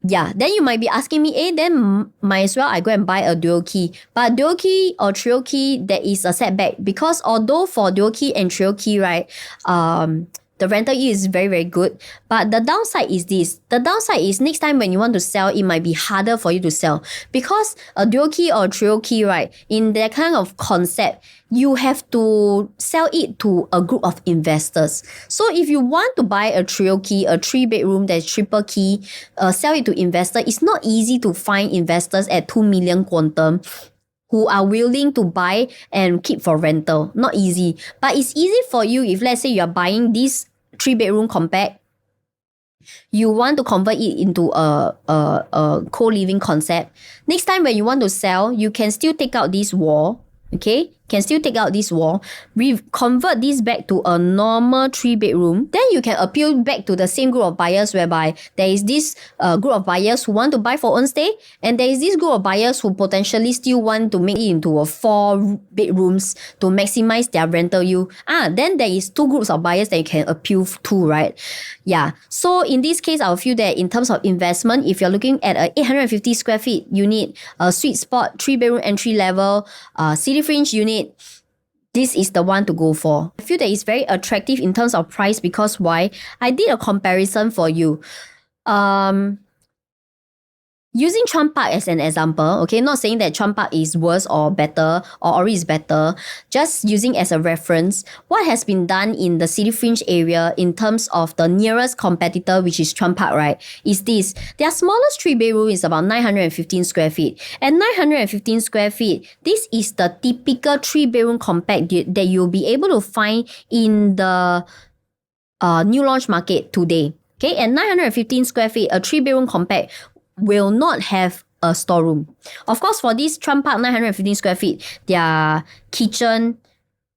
Yeah, then you might be asking me, then might as well I go and buy a dual key. But dual key or trio key, there is a setback, because although for dual key and trio key, right, the rental yield is very, very good. But the downside is this. The downside is next time when you want to sell, it might be harder for you to sell. Because a dual key or trio key, right, in that kind of concept, you have to sell it to a group of investors. So if you want to buy a trio key, a 3-bedroom that's triple key, sell it to investor, it's not easy to find investors at 2 million quantum who are willing to buy and keep for rental. Not easy. But it's easy for you if let's say you're buying this 3-bedroom compact you want to convert it into a co-living concept. Next time when you want to sell, you can still take out this wall. Okay, can still take out this wall, convert this back to a normal 3-bedroom. Then you can appeal back to the same group of buyers whereby there is this group of buyers who want to buy for own stay, and there is this group of buyers who potentially still want to make it into a 4 bedrooms to maximize their rental yield. Then there is 2 groups of buyers that you can appeal to, right? Yeah. So in this case, I feel that in terms of investment, if you're looking at a 850 square feet unit, a sweet spot, 3-bedroom entry level, city fringe unit, this is the one to go for. I feel that it's very attractive in terms of price because why? I did a comparison for you. Using Chuan Park as an example, okay, not saying that Chuan Park is worse or better or Orie is better, just using as a reference, what has been done in the city fringe area in terms of the nearest competitor, which is Chuan Park, right, is this. Their smallest 3-bedroom is about 915 square feet. At 915 square feet, this is the typical 3-bedroom compact that you'll be able to find in the new launch market today. Okay, at 915 square feet, a 3-bedroom compact will not have a storeroom. Of course, for this Chuan Park 915 square feet, their kitchen,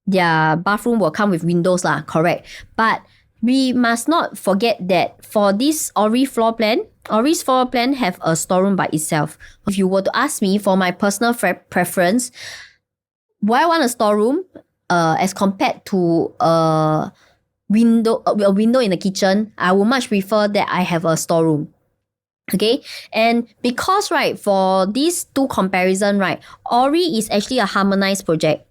their bathroom will come with windows lah, correct. But we must not forget that for this Orie floor plan, Orie's floor plan have a storeroom by itself. If you were to ask me for my personal preference, why I want a storeroom as compared to a window in the kitchen, I would much prefer that I have a storeroom. Okay, and because right, for these 2 comparison, right, Orie is actually a harmonized project.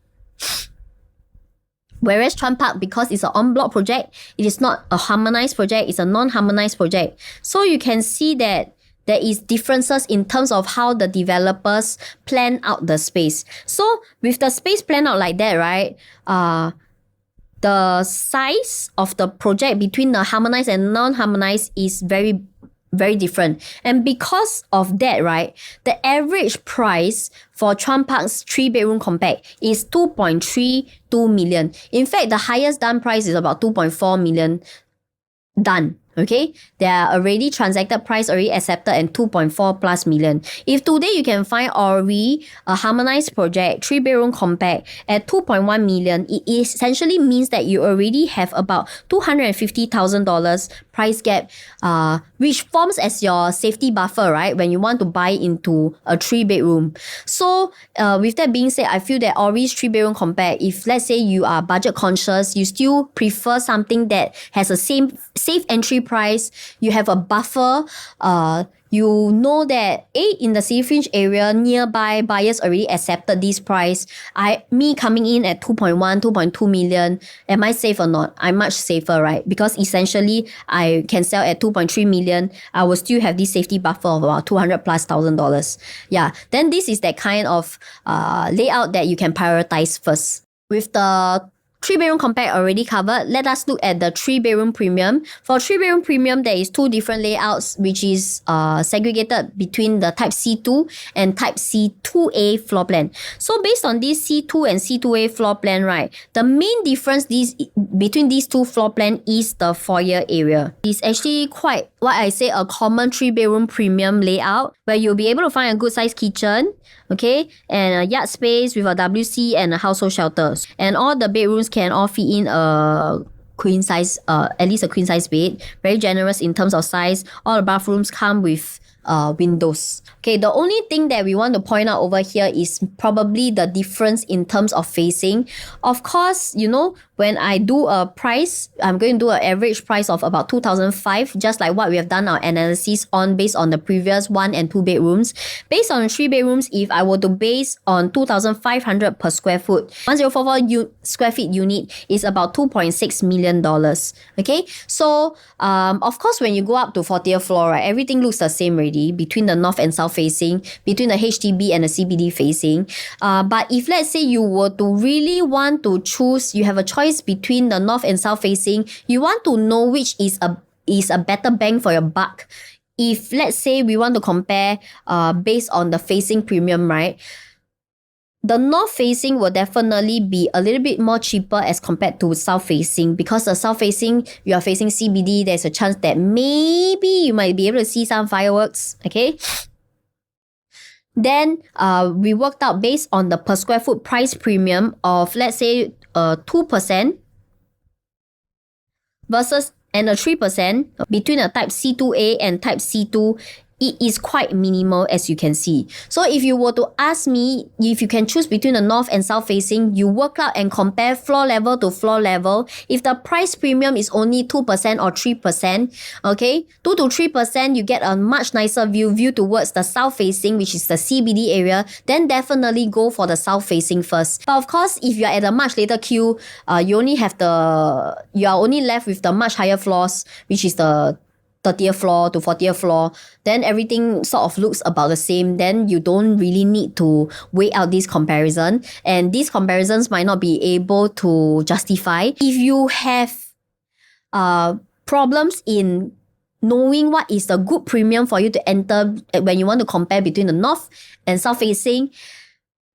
Whereas Chuan Park, because it's an en-bloc project, it is not a harmonized project, it's a non-harmonized project. So you can see that there is differences in terms of how the developers plan out the space. So with the space planned out like that, right, the size of the project between the harmonized and non-harmonized is very different. And because of that, right, the average price for Chuan Park's 3-bedroom compact is 2.32 million. In fact, the highest done price is about 2.4 million done. Okay, there are already transacted price already accepted and 2.4 plus million. If today you can find Orie, a harmonized project, 3-bedroom compact at 2.1 million, it essentially means that you already have about $250,000 price gap, which forms as your safety buffer, right, when you want to buy into a 3-bedroom. So with that being said, I feel that Orie's 3-bedroom compact, if let's say you are budget conscious, you still prefer something that has a safe entry price, you have a buffer, you know that in the city fringe area, nearby buyers already accepted this price. Me coming in at 2.2 million, am I safe or not? I'm much safer, right? Because essentially I can sell at 2.3 million. I will still have this safety buffer of about $200,000+. Yeah, then this is that kind of layout that you can prioritize first. With the 3-bedroom compact already covered, let us look at the 3-bedroom premium. For 3-bedroom premium, there is 2 different layouts, which is segregated between the type C2 and type C2A floor plan. So based on this C2 and C2A floor plan, right, the main difference between these 2 floor plan is the foyer area. It's actually quite what I say a common 3-bedroom premium layout, where you'll be able to find a good sized kitchen, okay, and a yard space with a WC and a household shelter. And all the bedrooms can all fit in a queen size, at least a queen size bed. Very generous in terms of size. All the bathrooms come with windows. Okay, the only thing that we want to point out over here is probably the difference in terms of facing. Of course, you know, when I do a price, I'm going to do an average price of about 2,500, just like what we have done our analysis on based on the previous 1 and 2 bedrooms. Based on 3 bedrooms, if I were to base on 2,500 per square foot, 1044 square feet unit is about $2.6 million. Okay, so of course, when you go up to 40th floor, right, everything looks the same already between the north and south facing, between the HDB and the CBD facing. But if let's say you were to really want to choose, you have a choice between the north and south facing, you want to know which is a better bang for your buck. If let's say we want to compare based on the facing premium, right, The north facing will definitely be a little bit more cheaper as compared to south facing, because the south facing, you are facing CBD, there's a chance that maybe you might be able to see some fireworks, okay? Then we worked out based on the per square foot price premium of, let's say, 2% versus and a 3% between a type C2A and type C2. It is quite minimal, as you can see. So if you were to ask me if you can choose between the north and south facing, you work out and compare floor level to floor level. If the price premium is only 2% or 3%, okay, 2 to 3%, you get a much nicer view towards the south facing, which is the CBD area, then definitely go for the south facing first. But of course, if you're at a much later queue, you are only left with the much higher floors, which is the 30th floor to 40th floor, then everything sort of looks about the same. Then you don't really need to weigh out this comparison, and these comparisons might not be able to justify. If you have problems in knowing what is the good premium for you to enter when you want to compare between the north and south facing,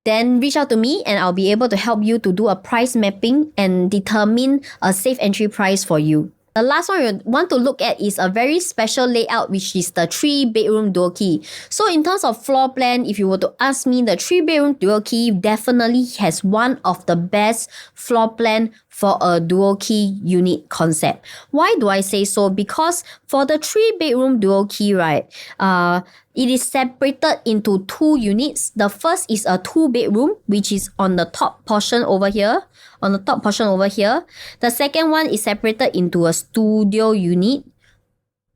then reach out to me and I'll be able to help you to do a price mapping and determine a safe entry price for you. The last one you want to look at is a very special layout, which is the 3-bedroom dual key. So in terms of floor plan, if you were to ask me, the 3-bedroom dual key definitely has one of the best floor plan for a dual key unit concept. Why do I say so? Because for the 3-bedroom dual key, right, it is separated into 2 units. The first is a 2-bedroom, which is on the top portion over here. The second one is separated into a studio unit,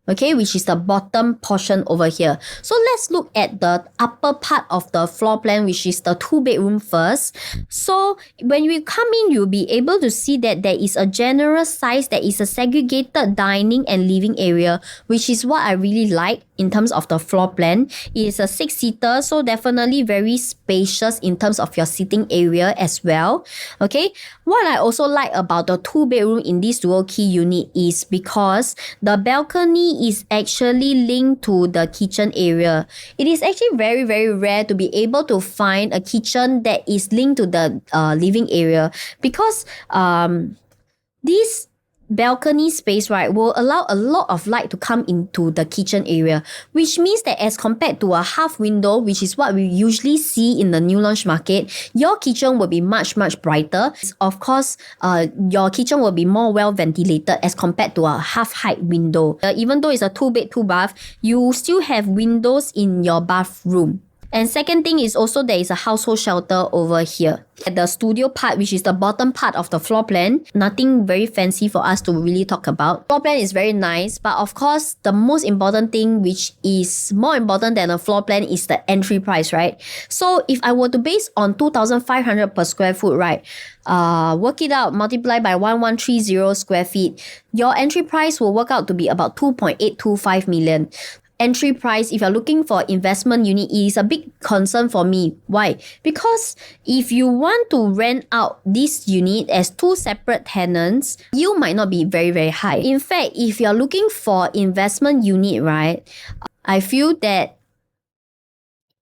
okay, which is the bottom portion over here. So let's look at the upper part of the floor plan, which is the 2-bedroom first. So when we come in, you'll be able to see that there is a generous size, there is a segregated dining and living area, which is what I really like in terms of the floor plan. It is a 6-seater, so definitely very spacious in terms of your sitting area as well. Okay, what I also like about the 2-bedroom in this dual key unit is because the balcony is actually linked to the kitchen area. It is actually very, very rare to be able to find a kitchen that is linked to the living area, because this balcony space, right, will allow a lot of light to come into the kitchen area, which means that as compared to a half window, which is what we usually see in the new launch market, your kitchen will be much, much brighter. Of course, your kitchen will be more well ventilated as compared to a half height window. Even though it's a 2-bed, 2-bath, you still have windows in your bathroom. And second thing is also there is a household shelter over here. At the studio part, which is the bottom part of the floor plan, nothing very fancy for us to really talk about. Floor plan is very nice, but of course, the most important thing, which is more important than a floor plan, is the entry price, right? So if I were to base on 2,500 per square foot, right, work it out, multiply by 1130 square feet, your entry price will work out to be about 2.825 million. Entry price, if you're looking for investment unit, is a big concern for me. Why? Because if you want to rent out this unit as 2 separate tenants, you might not be very, very high. In fact, if you're looking for investment unit, right, I feel that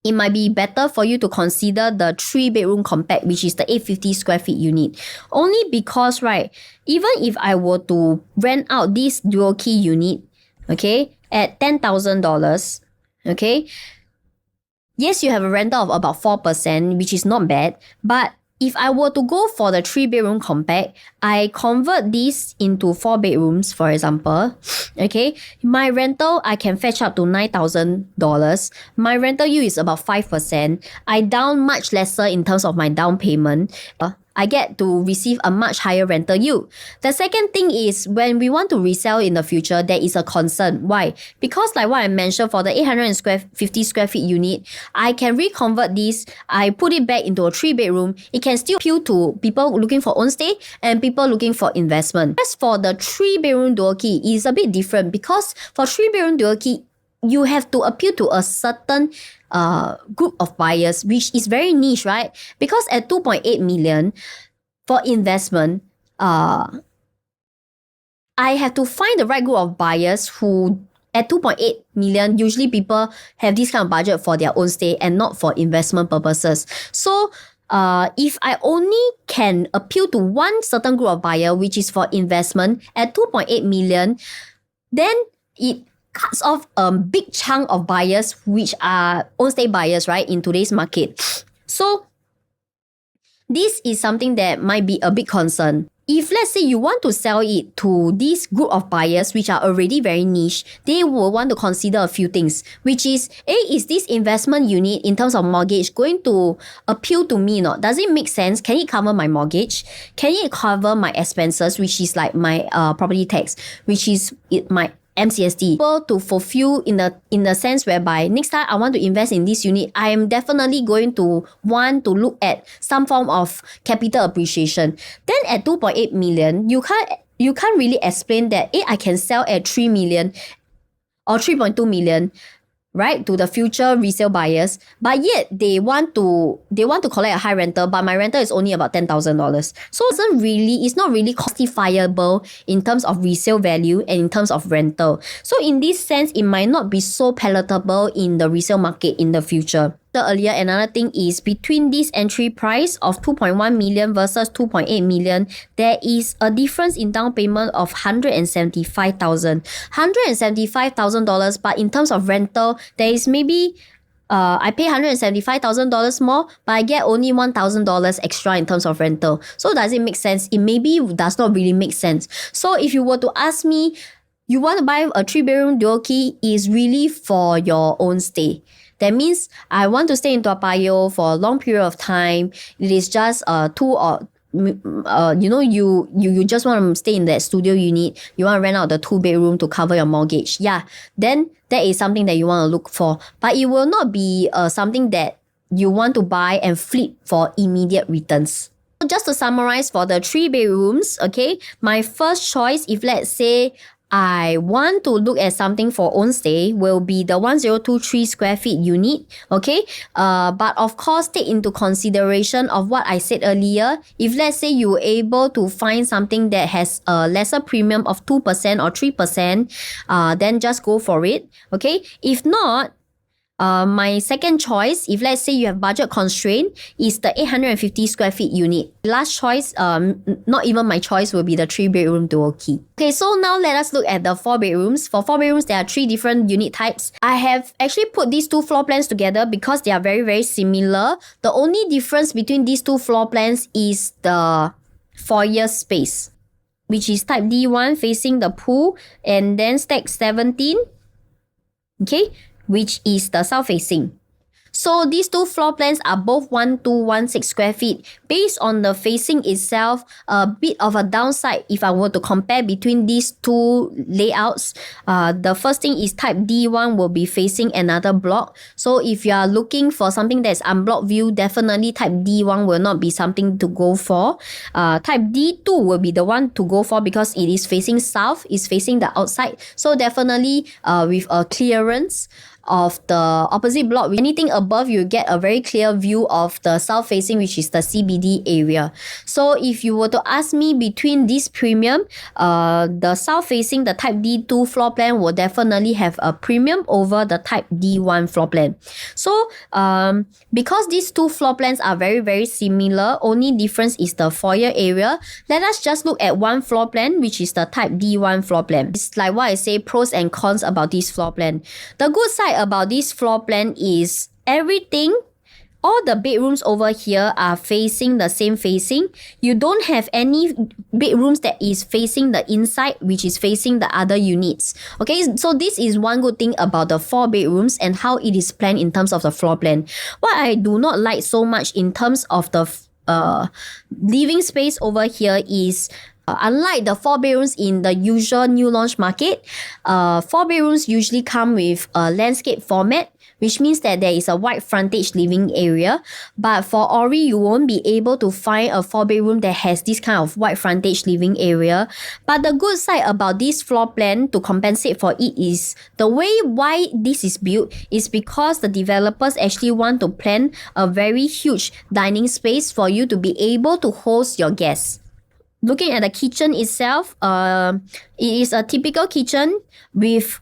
it might be better for you to consider the 3-bedroom compact, which is the 850 square feet unit. Only because, right, even if I were to rent out this dual key unit, okay, at $10,000, okay, yes, you have a rental of about 4%, which is not bad, but if I were to go for the 3-bedroom compact, I convert this into 4 bedrooms, for example, okay, my rental, I can fetch up to $9,000. My rental yield is about 5%. I down much lesser in terms of my down payment. I get to receive a much higher rental yield. The second thing is when we want to resell in the future, there is a concern. Why? Because like what I mentioned, for the 850 square feet unit, I can reconvert this. I put it back into a 3-bedroom. It can still appeal to people looking for own stay and people looking for investment. As for the 3-bedroom dual key, it's a bit different because for 3-bedroom dual key, you have to appeal to a certain group of buyers, which is very niche, right? Because at 2.8 million for investment, I have to find the right group of buyers who, at 2.8 million, usually people have this kind of budget for their own stay and not for investment purposes. So if I only can appeal to one certain group of buyer, which is for investment at 2.8 million, then it cuts off a big chunk of buyers, which are on-stay buyers, right, in today's market. So this is something that might be a big concern. If let's say you want to sell it to this group of buyers which are already very niche, they will want to consider a few things, which is, is this investment unit in terms of mortgage going to appeal to me or not? Does it make sense? Can it cover my mortgage? Can it cover my expenses, which is like my property tax, which is my MCSD, able to fulfill in the sense whereby next time I want to invest in this unit, I am definitely going to want to look at some form of capital appreciation. Then at 2.8 million, you can't really explain that I can sell at 3 million or 3.2 million, right, to the future resale buyers, but yet they want to collect a high rental, but my rental is only about $10,000. So it's not really justifiable in terms of resale value and in terms of rental. So in this sense, it might not be so palatable in the resale market in the future. Earlier, another thing is between this entry price of 2.1 million versus 2.8 million, there is a difference in down payment of $175,000, but in terms of rental, there is maybe I pay $175,000 more, but I get only $1,000 extra in terms of rental. So does it make sense? It maybe does not really make sense. So if you were to ask me, you want to buy a 3-bedroom dual key is really for your own stay. That means I want to stay in Toa Payoh for a long period of time. It is just you just want to stay in that studio unit. You want to rent out the 2-bedroom to cover your mortgage. Yeah, then that is something that you want to look for. But it will not be something that you want to buy and flip for immediate returns. So just to summarize for the 3 bedrooms, okay, my first choice, if let's say I want to look at something for own stay, will be the 1023 square feet unit, okay? But of course, take into consideration of what I said earlier. If let's say you're able to find something that has a lesser premium of 2% or 3%, then just go for it, okay? If not, my second choice, if let's say you have budget constraint, is the 850 square feet unit. Last choice, not even my choice, will be the 3-bedroom dual key. Okay, so now let us look at the 4 bedrooms. For 4 bedrooms, there are 3 different unit types. I have actually put these 2 floor plans together because they are very, very similar. The only difference between these 2 floor plans is the foyer space, which is type D1 facing the pool, and then stack 17. Okay, which is the south facing. So these 2 floor plans are both 1216 square feet. Based on the facing itself, a bit of a downside if I were to compare between these 2 layouts. The first thing is type D1 will be facing another block. So if you are looking for something that's unblocked view, definitely type D1 will not be something to go for. Type D2 will be the one to go for because it is facing south, is facing the outside. So definitely with a clearance of the opposite block, anything above, you get a very clear view of the south facing, which is the CBD area. So if you were to ask me between this premium, the south facing, the type D2 floor plan will definitely have a premium over the type D1 floor plan. So because these 2 floor plans are very, very similar, only difference is the foyer area. Let us just look at one floor plan, which is the type D1 floor plan. It's like what I say, pros and cons about this floor plan. The good side about this floor plan is everything, all the bedrooms over here are facing the same facing. You don't have any bedrooms that is facing the inside, which is facing the other units. Okay, so this is one good thing about the 4 bedrooms and how it is planned in terms of the floor plan. What I do not like so much in terms of the living space over here is unlike the 4 bedrooms in the usual new launch market, 4 bedrooms usually come with a landscape format, which means that there is a wide frontage living area. But for Orie, you won't be able to find a 4 bedroom that has this kind of wide frontage living area. But the good side about this floor plan to compensate for it is the way why this is built is because the developers actually want to plan a very huge dining space for you to be able to host your guests. Looking at the kitchen itself, it is a typical kitchen with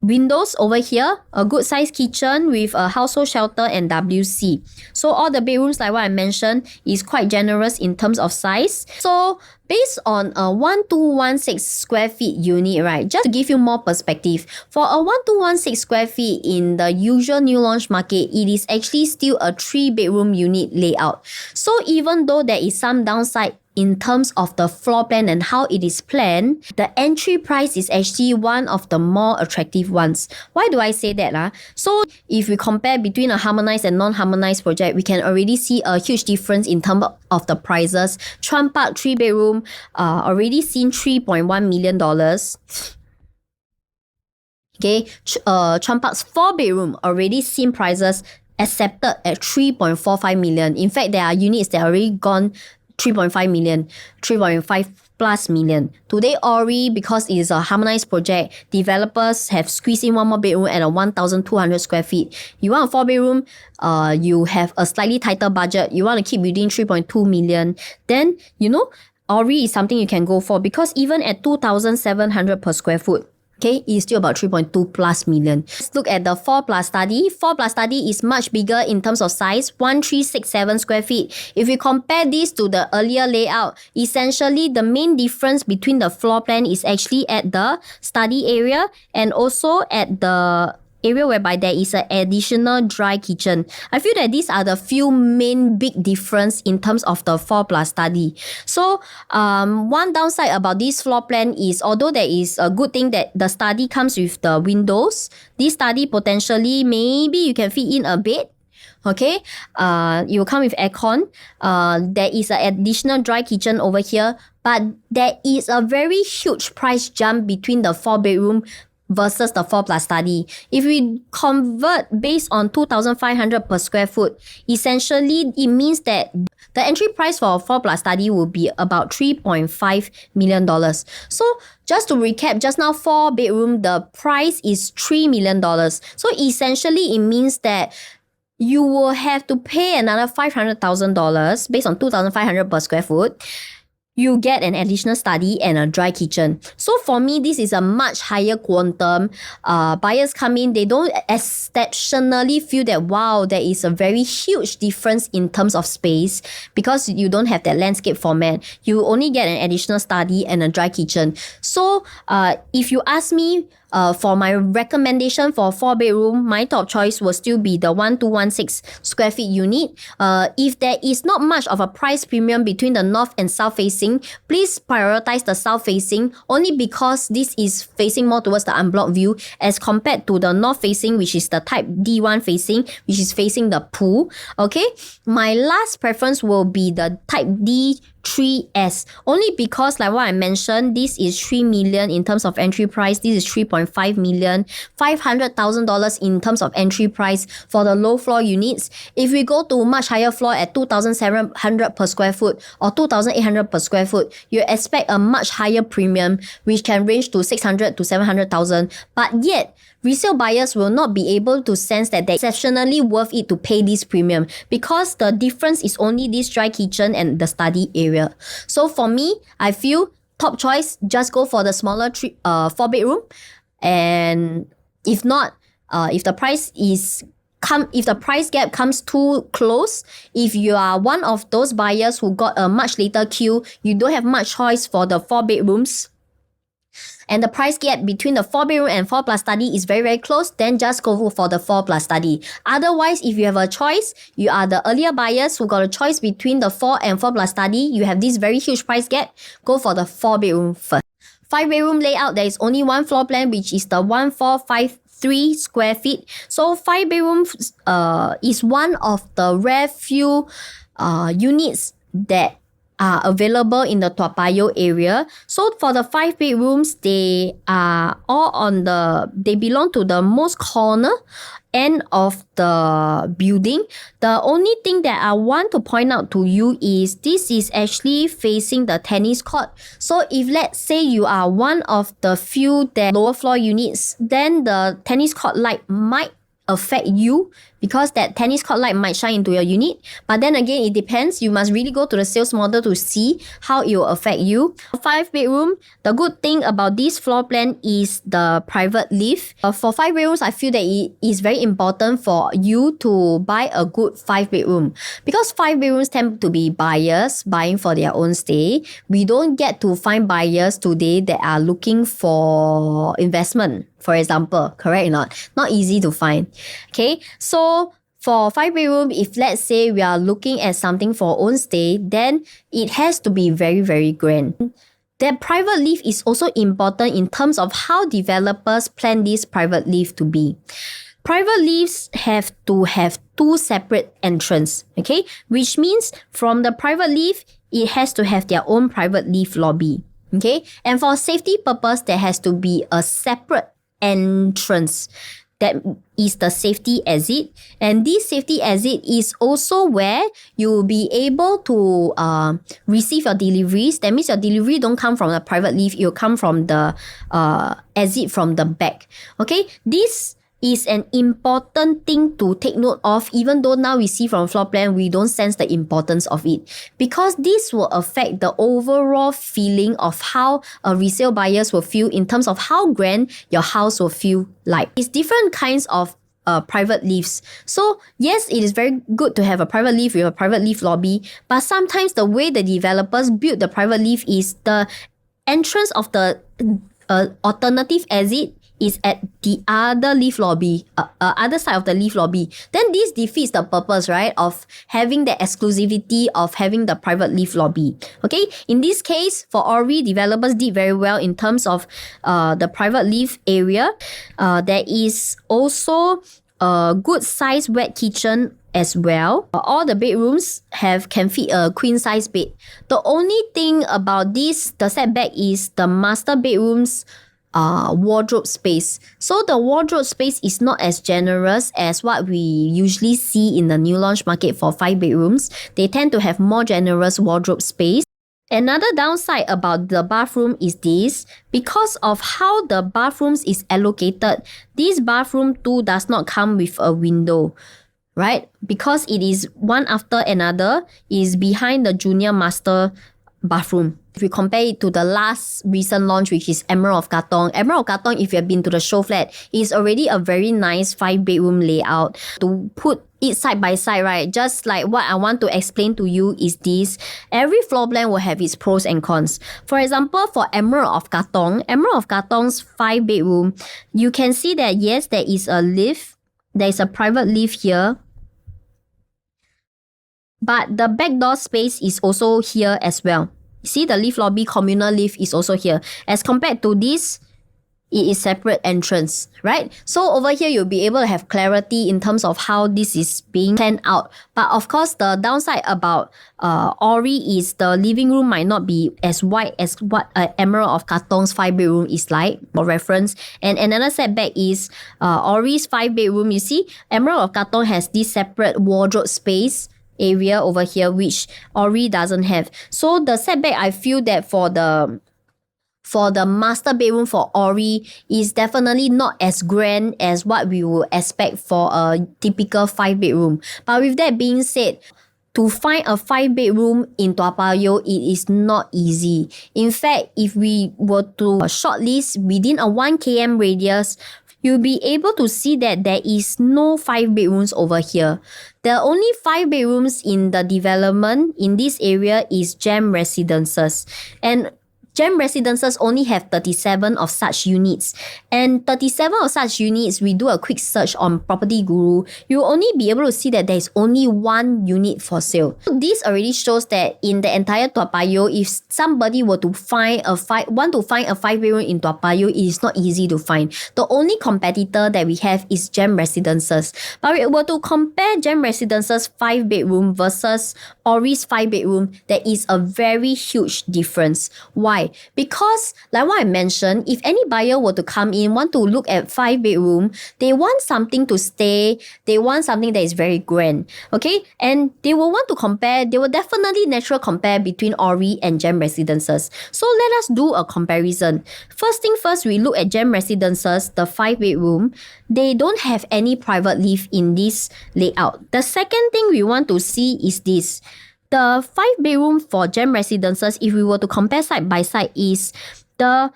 windows over here, a good sized kitchen with a household shelter and WC. So all the bedrooms, like what I mentioned, is quite generous in terms of size. So based on a 1216 square feet unit, right, just to give you more perspective, for a 1216 square feet in the usual new launch market, it is actually still a 3-bedroom unit layout. So even though there is some downside in terms of the floor plan and how it is planned, the entry price is actually one of the more attractive ones. Why do I say that? So if we compare between a harmonized and non-harmonized project, we can already see a huge difference in terms of the prices. Chuan Park 3-bedroom already seen $3.1 million. Okay, Chuan Park's 4-bedroom already seen prices accepted at 3.45 million. In fact, there are units that already gone 3.5 million, 3.5 plus million. Today, Orie, because it is a harmonized project, developers have squeezed in one more bedroom at a 1,200 square feet. You want a 4-bedroom, you have a slightly tighter budget, you want to keep within 3.2 million, then, Orie is something you can go for, because even at 2,700 per square foot, okay, it's still about 3.2 plus million. Let's look at the 4 plus study. 4 plus study is much bigger in terms of size, 1,367 square feet. If we compare this to the earlier layout, essentially the main difference between the floor plan is actually at the study area and also at the area whereby there is an additional dry kitchen. I feel that these are the few main big difference in terms of the 4 plus study. So one downside about this floor plan is, although there is a good thing that the study comes with the windows, this study potentially maybe you can fit in a bed. Okay, it will come with aircon. There is an additional dry kitchen over here, but there is a very huge price jump between the 4-bedroom versus the 4 plus study. If we convert based on 2,500 per square foot, essentially it means that the entry price for a 4 plus study will be about $3.5 million. So just to recap, just now 4-bedroom, the price is $3 million. So essentially it means that you will have to pay another $500,000 based on 2,500 per square foot. You get an additional study and a dry kitchen. So for me, this is a much higher quantum. Buyers come in, they don't exceptionally feel that, wow, there is a very huge difference in terms of space because you don't have that landscape format. You only get an additional study and a dry kitchen. So if you ask me, for my recommendation for 4-bedroom, my top choice will still be the 1,216 square feet unit. If there is not much of a price premium between the north and south facing, please prioritize the south facing, only because this is facing more towards the unblocked view as compared to the north facing, which is the type D1 facing, which is facing the pool. Okay, my last preference will be the type D3S, only because like what I mentioned, this is 3 million in terms of entry price, this is 3.5 million, $500,000 in terms of entry price for the low floor units. If we go to much higher floor at 2,700 per square foot or 2,800 per square foot, you expect a much higher premium, which can range to 600 to 700,000, but yet resale buyers will not be able to sense that they're exceptionally worth it to pay this premium because the difference is only this dry kitchen and the study area. So for me, I feel top choice, just go for the smaller 4-bedroom. And if not, if the price gap comes too close, if you are one of those buyers who got a much later queue, you don't have much choice for the 4-bedrooms, and the price gap between the 4-bedroom and 4 plus study is very, very close, then just go for the 4 plus study. Otherwise, if you have a choice, you are the earlier buyers who got a choice between the 4 and 4 plus study, you have this very huge price gap, go for the 4-bedroom first. 5-bedroom layout, there is only one floor plan, which is the 1,453 square feet. So 5-bedroom is one of the rare few units that are available in the Toa Payoh area. So for the 5-bedrooms, they are all they belong to the most corner end of the building. The only thing that I want to point out to you is this is actually facing the tennis court. So if let's say you are one of the few that lower floor units, then the tennis court light might affect you because that tennis court light might shine into your unit. But then again, it depends. You must really go to the sales model to see how it will affect you. 5-bedroom, the good thing about this floor plan is the private lift. For 5 bedrooms, I feel that it is very important for you to buy a good 5-bedroom because 5 bedrooms tend to be buyers buying for their own stay. We don't get to find buyers today that are looking for investment, for example, correct or not? Not easy to find. Okay, so for 5-bedroom, if let's say we are looking at something for own stay, then it has to be very, very grand. That private lift is also important in terms of how developers plan this private lift to be. Private lifts have to have 2 separate entrances, okay? Which means from the private lift, it has to have their own private lift lobby, okay? And for safety purpose, there has to be a separate entrance that is the safety exit, and this safety exit is also where you will be able to receive your deliveries. That means your delivery don't come from the private lift, it will come from the exit from the back. Okay, this is an important thing to take note of, even though now we see from floor plan, we don't sense the importance of it. Because this will affect the overall feeling of how resale buyers will feel in terms of how grand your house will feel like. It's different kinds of private lifts. So yes, it is very good to have a private lift with a private lift lobby, but sometimes the way the developers build the private lift is the entrance of the alternative exit is at the other lift lobby, other side of the lift lobby. Then this defeats the purpose, right, of having the exclusivity of having the private lift lobby. Okay, in this case, for Orie, developers did very well in terms of the private lift area. There is also a good size wet kitchen as well. All the bedrooms can fit a queen size bed. The only thing about this, the setback, is the master bedrooms wardrobe space. So the wardrobe space is not as generous as what we usually see in the new launch market for 5 bedrooms. They tend to have more generous wardrobe space. Another downside about the bathroom is this. Because of how the bathrooms is allocated, this bathroom too does not come with a window, right? Because it is one after another, is behind the junior master bathroom. If we compare it to the last recent launch, which is Emerald of Katong. Emerald of Katong, if you have been to the show flat, is already a very nice 5-bedroom layout. To put it side by side, right, just like what I want to explain to you is this. Every floor plan will have its pros and cons. For example, for Emerald of Katong's 5-bedroom, you can see that yes, there is a lift. There is a private lift here. But the back door space is also here as well. See, the lift lobby communal lift is also here. As compared to this, it is separate entrance, right? So over here, you'll be able to have clarity in terms of how this is being planned out. But of course, the downside about Orie is the living room might not be as wide as what Emerald of Katong's 5-bedroom is like, for reference. And another setback is Orie's 5-bedroom. You see, Emerald of Katong has this separate wardrobe space area over here, which Orie doesn't have. So the setback, I feel that for the master bedroom for Orie is definitely not as grand as what we would expect for a typical 5-bedroom. But with that being said, to find a 5-bedroom in Toa Payoh, it is not easy. In fact, if we were to shortlist within a 1 km radius, you'll be able to see that there is no 5 bedrooms over here. The only 5 bedrooms in the development in this area is Gem Residences. And Gem Residences only have 37 of such units. And 37 of such units, we do a quick search on Property Guru, you'll only be able to see that there is only 1 unit for sale. This already shows that in the entire Toa Payoh, if somebody were to want to find a 5-bedroom in Toa Payoh, it is not easy to find. The only competitor that we have is Gem Residences. But we were to compare Gem Residences 5-bedroom versus Orie's 5-bedroom, there is a very huge difference. Why? Why? Because like what I mentioned, if any buyer were to come in, want to look at 5-bedroom, they want something to stay, they want something that is very grand, okay? And they will want to compare, they will definitely natural compare between Orie and Gem Residences. So let us do a comparison. First thing first, we look at Gem Residences, the 5-bedroom. They don't have any private lift in this layout. The second thing we want to see is this. The 5-bedroom for Gem Residences, if we were to compare side by side, is the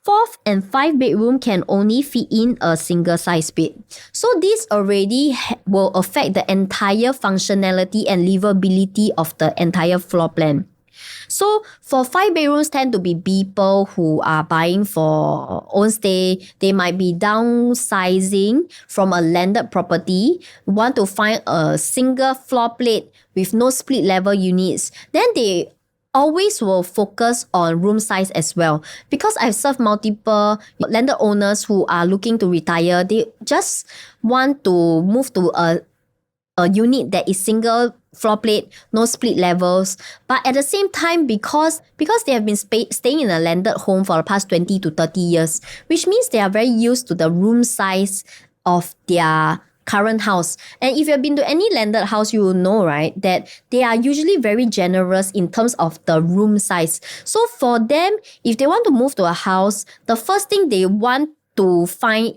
4th and 5-bedroom can only fit in a single size bed. So this already will affect the entire functionality and livability of the entire floor plan. So for 5 bedrooms tend to be people who are buying for own stay. They might be downsizing from a landed property, want to find a single floor plate with no split level units. Then they always will focus on room size as well. Because I've served multiple landed owners who are looking to retire. They just want to move to a unit that is single floor plate, no split levels. But at the same time, because they have been staying in a landed home for the past 20 to 30 years, which means they are very used to the room size of their current house. And if you've been to any landed house, you will know, right, that they are usually very generous in terms of the room size. So for them, if they want to move to a house, the first thing they want to find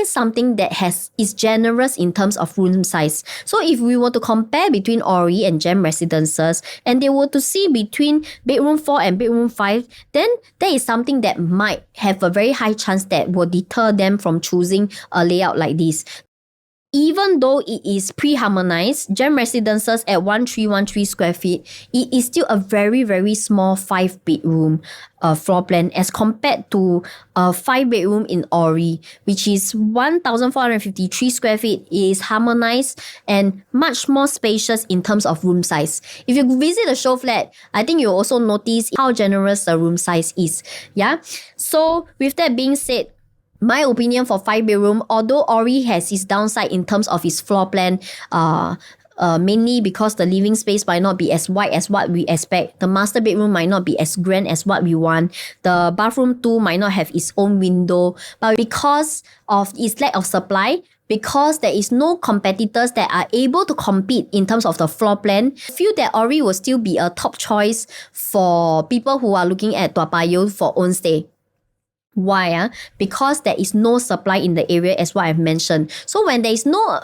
something that is generous in terms of room size. So if we were to compare between Orie and Gem Residences, and they were to see between bedroom 4 and bedroom 5, then there is something that might have a very high chance that will deter them from choosing a layout like this. Even though it is pre-harmonized, Gem Residences at 1313 square feet, it is still a very, very small 5-bedroom floor plan as compared to a 5-bedroom in Orie, which is 1453 square feet. It is harmonized and much more spacious in terms of room size. If you visit a show flat, I think you'll also notice how generous the room size is. Yeah. So with that being said, my opinion for 5-bedroom, although Orie has its downside in terms of its floor plan, mainly because the living space might not be as wide as what we expect. The master bedroom might not be as grand as what we want. The bathroom too might not have its own window. But because of its lack of supply, because there is no competitors that are able to compete in terms of the floor plan, I feel that Orie will still be a top choice for people who are looking at Toa Payoh for own stay. Why? Because there is no supply in the area, as what I've mentioned. So when there is no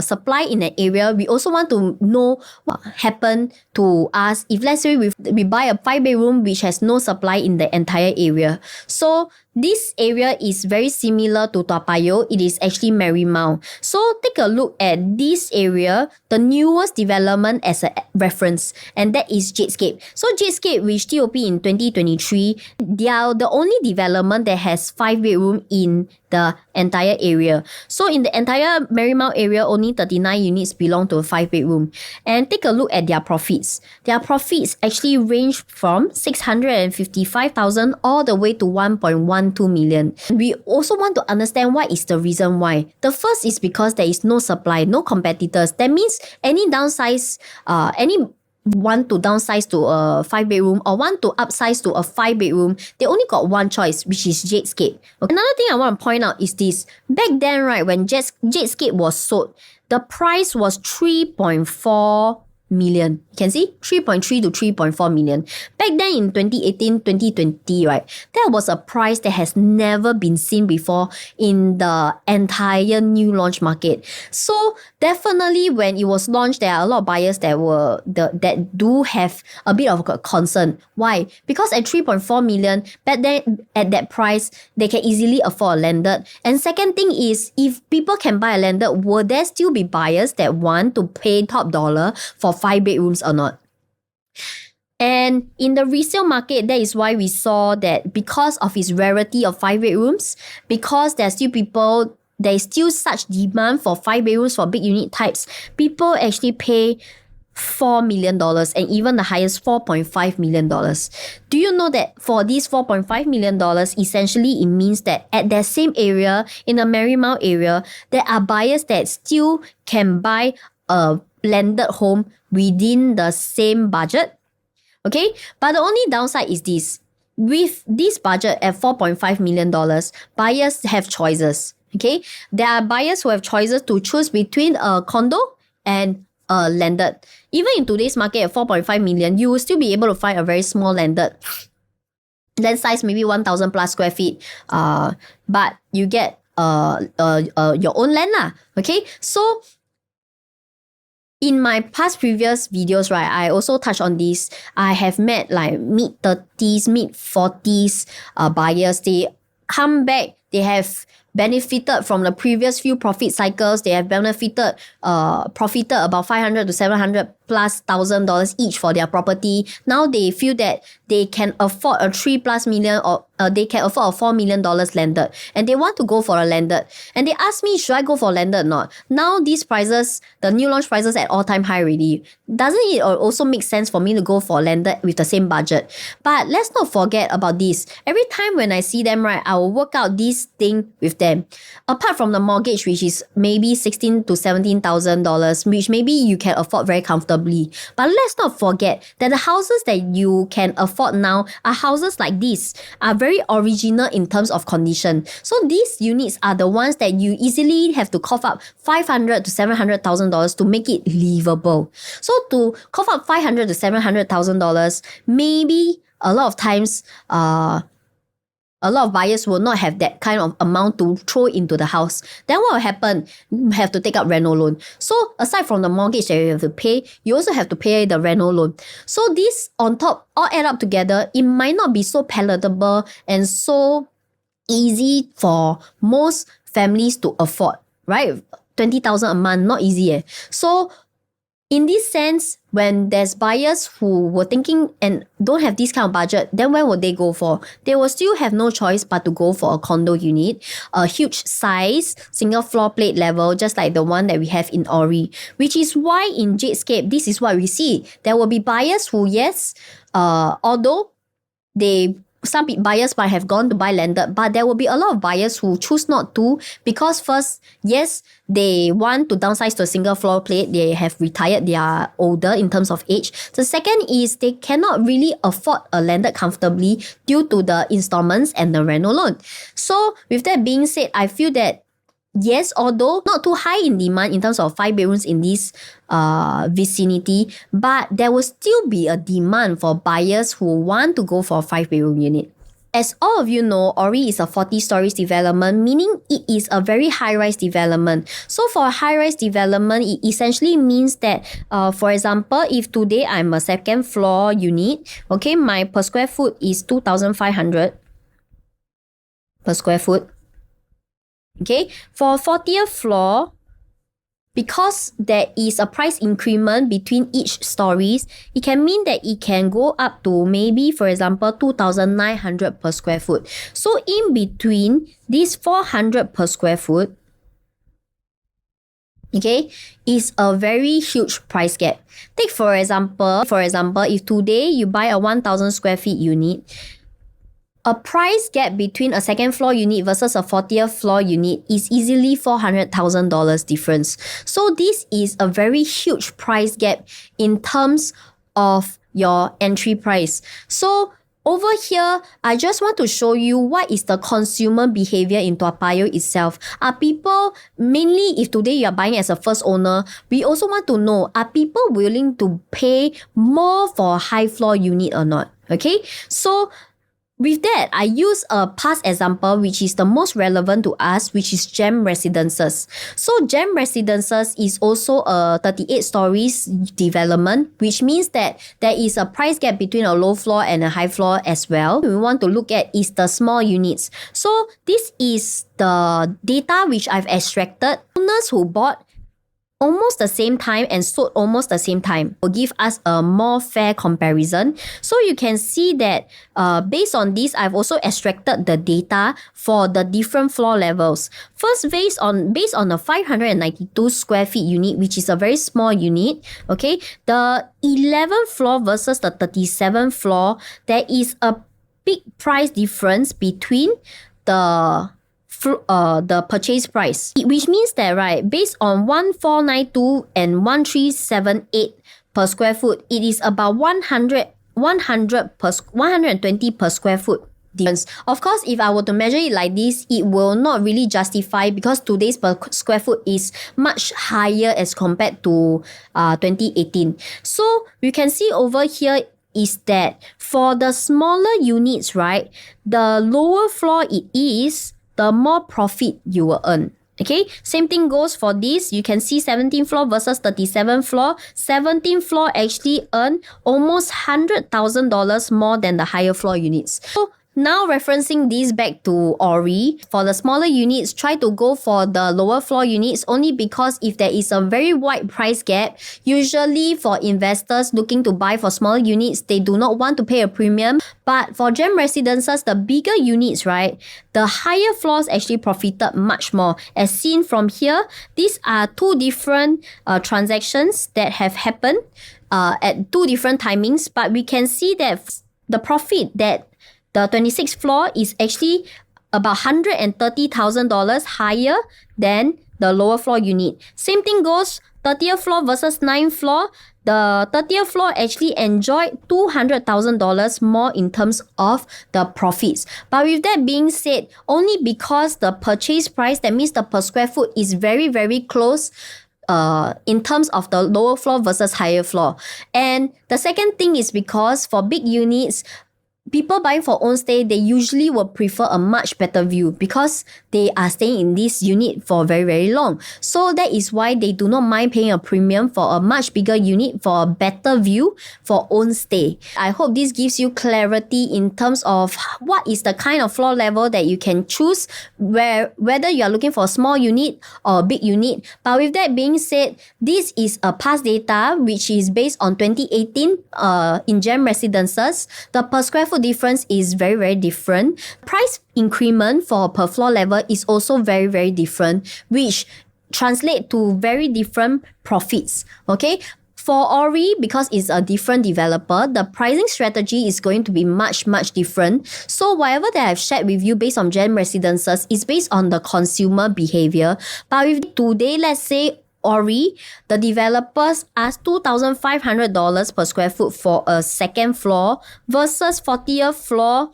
supply in an area, we also want to know what happened to us if, let's say, we buy a 5-bedroom which has no supply in the entire area. So this area is very similar to Toa Payoh. It is actually Marymount. So take a look at this area, the newest development as a reference, and that is Jadescape. So Jadescape, which TOP in 2023, they are the only development that has 5-bedroom in the entire area. So in the entire Marymount area, only 39 units belong to a 5-bedroom. And take a look at their profits. Their profits actually range from 655,000 all the way to 1.12 million. We also want to understand what is the reason why. The first is because there is no supply, no competitors. That means any want to downsize to a 5-bedroom or want to upsize to a 5-bedroom, they only got one choice, which is Jadescape. Okay. Another thing I want to point out is this. Back then, right, when Jadescape was sold, the price was 3.4 million. You can see 3.3 to 3.4 million. Back then in 2018, 2020, right, that was a price that has never been seen before in the entire new launch market. So definitely when it was launched, there are a lot of buyers that do have a bit of a concern. Why? Because at 3.4 million, back then at that price, they can easily afford a landed. And second thing is, if people can buy a landed, will there still be buyers that want to pay top dollar for 5-bedrooms or not? And in the resale market, that is why we saw that because of its rarity of 5-bedrooms, because there is still such demand for 5-bedrooms for big unit types, people actually pay $4 million and even the highest $4.5 million. Do you know that for these $4.5 million, essentially it means that at that same area, in the Marymount area, there are buyers that still can buy a landed home within the same budget? Okay, but the only downside is this. with this budget at $4.5 million, buyers have choices. Okay, there are buyers who have choices to choose between a condo and a landed. Even in today's market at 4.5 million, you will still be able to find a very small landed. Land size maybe 1,000 plus square feet. But you get your own land lah. Okay, so in my past previous videos, right, I also touched on this. I have met like mid-30s, mid-40s buyers. They come back, they have benefited from the previous few profit cycles. They have profited about $500 to $700 plus $1,000 each for their property. Now they feel that they can afford a $3+ million or they can afford a $4 million landed, and they want to go for a landed. And they ask me, should I go for landed or not? Now these prices, the new launch prices at all-time high already. Doesn't it also make sense for me to go for landed with the same budget? But let's not forget about this. Every time when I see them, right, I will work out this thing with them. Apart from the mortgage, which is maybe $16,000 to $17,000, which maybe you can afford very comfortably. But let's not forget that the houses that you can afford now are houses like this, are very original in terms of condition. So these units are the ones that you easily have to cough up $500,000 to $700,000 to make it livable. So to cough up $500,000 to $700,000, maybe a lot of times, a lot of buyers will not have that kind of amount to throw into the house. Then what will happen? You have to take up reno loan. So aside from the mortgage that you have to pay, you also have to pay the reno loan. So this on top, all add up together, it might not be so palatable and so easy for most families to afford, right? 20,000 a month, not easy. So in this sense, when there's buyers who were thinking and don't have this kind of budget, then where would they go for? They will still have no choice but to go for a condo unit, a huge size, single floor plate level, just like the one that we have in Orie. Which is why in Jadescape, this is what we see. There will be buyers who, yes, although some buyers might have gone to buy landed, but there will be a lot of buyers who choose not to because first, yes, they want to downsize to a single floor plate. They have retired, they are older in terms of age. The second is they cannot really afford a landed comfortably due to the installments and the reno loan. So with that being said, I feel that yes, although not too high in demand in terms of 5 bedrooms in this vicinity, but there will still be a demand for buyers who want to go for a 5-bedroom unit. As all of you know, Orie is a 40 stories development, meaning it is a very high-rise development. So for a high-rise development, it essentially means that, for example, if today I'm a second floor unit, okay, my per square foot is 2,500 per square foot. Okay, for 40th floor, because there is a price increment between each stories, it can mean that it can go up to maybe, for example, 2,900 per square foot. So in between this 400 per square foot, okay, is a very huge price gap. Take for example, if today you buy a 1,000 square feet unit, a price gap between a second floor unit versus a 40th floor unit is easily $400,000 difference. So this is a very huge price gap in terms of your entry price. So over here, I just want to show you what is the consumer behavior in Toa Payoh itself. Are people, mainly if today you are buying as a first owner, we also want to know, are people willing to pay more for a high floor unit or not? Okay, so with that, I use a past example which is the most relevant to us, which is Gem Residences. So Gem Residences is also a 38 stories development, which means that there is a price gap between a low floor and a high floor as well. We want to look at is the small units. So this is the data which I've extracted. Owners who bought almost the same time and sold almost the same time will give us a more fair comparison. So you can see that based on this, I've also extracted the data for the different floor levels. First, based on the 592 square feet unit, which is a very small unit, okay, the 11th floor versus the 37th floor, there is a big price difference between the purchase price, which means that, right, based on 1,492 and 1,378 per square foot, it is about 100 120 per square foot difference. Of course, if I were to measure it like this, it will not really justify because today's per square foot is much higher as compared to 2018. So you can see over here is that for the smaller units, right, the lower floor it is, the more profit you will earn. Okay, same thing goes for this. You can see 17th floor versus 37th floor. 17th floor actually earn almost $100,000 more than the higher floor units. So now referencing this back to Orie, for the smaller units, try to go for the lower floor units only because if there is a very wide price gap, usually for investors looking to buy for smaller units, they do not want to pay a premium. But for gem residences, the bigger units, right, the higher floors actually profited much more. As seen from here, these are two different transactions that have happened at two different timings, but we can see that the profit that the 26th floor is actually about $130,000 higher than the lower floor unit. Same thing goes 30th floor versus 9th floor. The 30th floor actually enjoyed $200,000 more in terms of the profits. But with that being said, only because the purchase price, that means the per square foot, is very, very close in terms of the lower floor versus higher floor. And the second thing is because for big units, people buying for own stay, they usually will prefer a much better view because they are staying in this unit for very, very long. So that is why they do not mind paying a premium for a much bigger unit for a better view for own stay. I hope this gives you clarity in terms of what is the kind of floor level that you can choose, whether you are looking for a small unit or a big unit. But with that being said, this is a past data which is based on 2018 in gem residences. The per square foot difference is very, very different. Price increment for per floor level is also very, very different, which translate to very different profits. Okay. For Orie, because it's a different developer, the pricing strategy is going to be much, much different. So whatever that I've shared with you based on gem residences is based on the consumer behavior. But if today, let's say Orie, the developers ask $2,500 per square foot for a second floor versus 40th floor,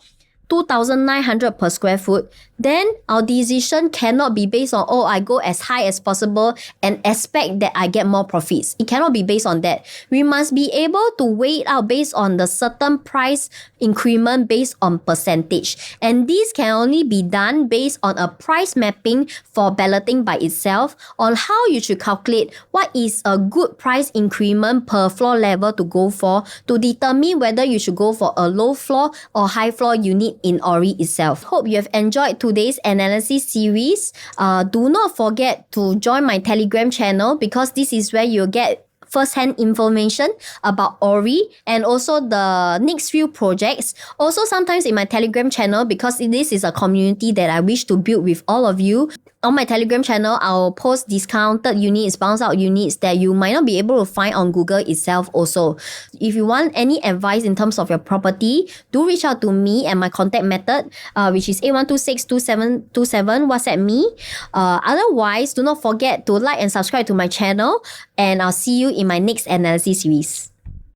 $2,900 per square foot, then our decision cannot be based on, I go as high as possible and expect that I get more profits. It cannot be based on that. We must be able to weigh it out based on the certain price increment based on percentage. And this can only be done based on a price mapping for balloting by itself on how you should calculate what is a good price increment per floor level to go for to determine whether you should go for a low floor or high floor unit in Orie itself. Hope you have enjoyed today's analysis series. Do not forget to join my Telegram channel because this is where you'll get first-hand information about Orie and also the next few projects. Also, sometimes in my Telegram channel, because this is a community that I wish to build with all of you, on my Telegram channel, I'll post discounted units, bounce out units that you might not be able to find on Google itself also. If you want any advice in terms of your property, do reach out to me and my contact method, which is 81262727, WhatsApp me. Otherwise, do not forget to like and subscribe to my channel, and I'll see you in my next analysis series.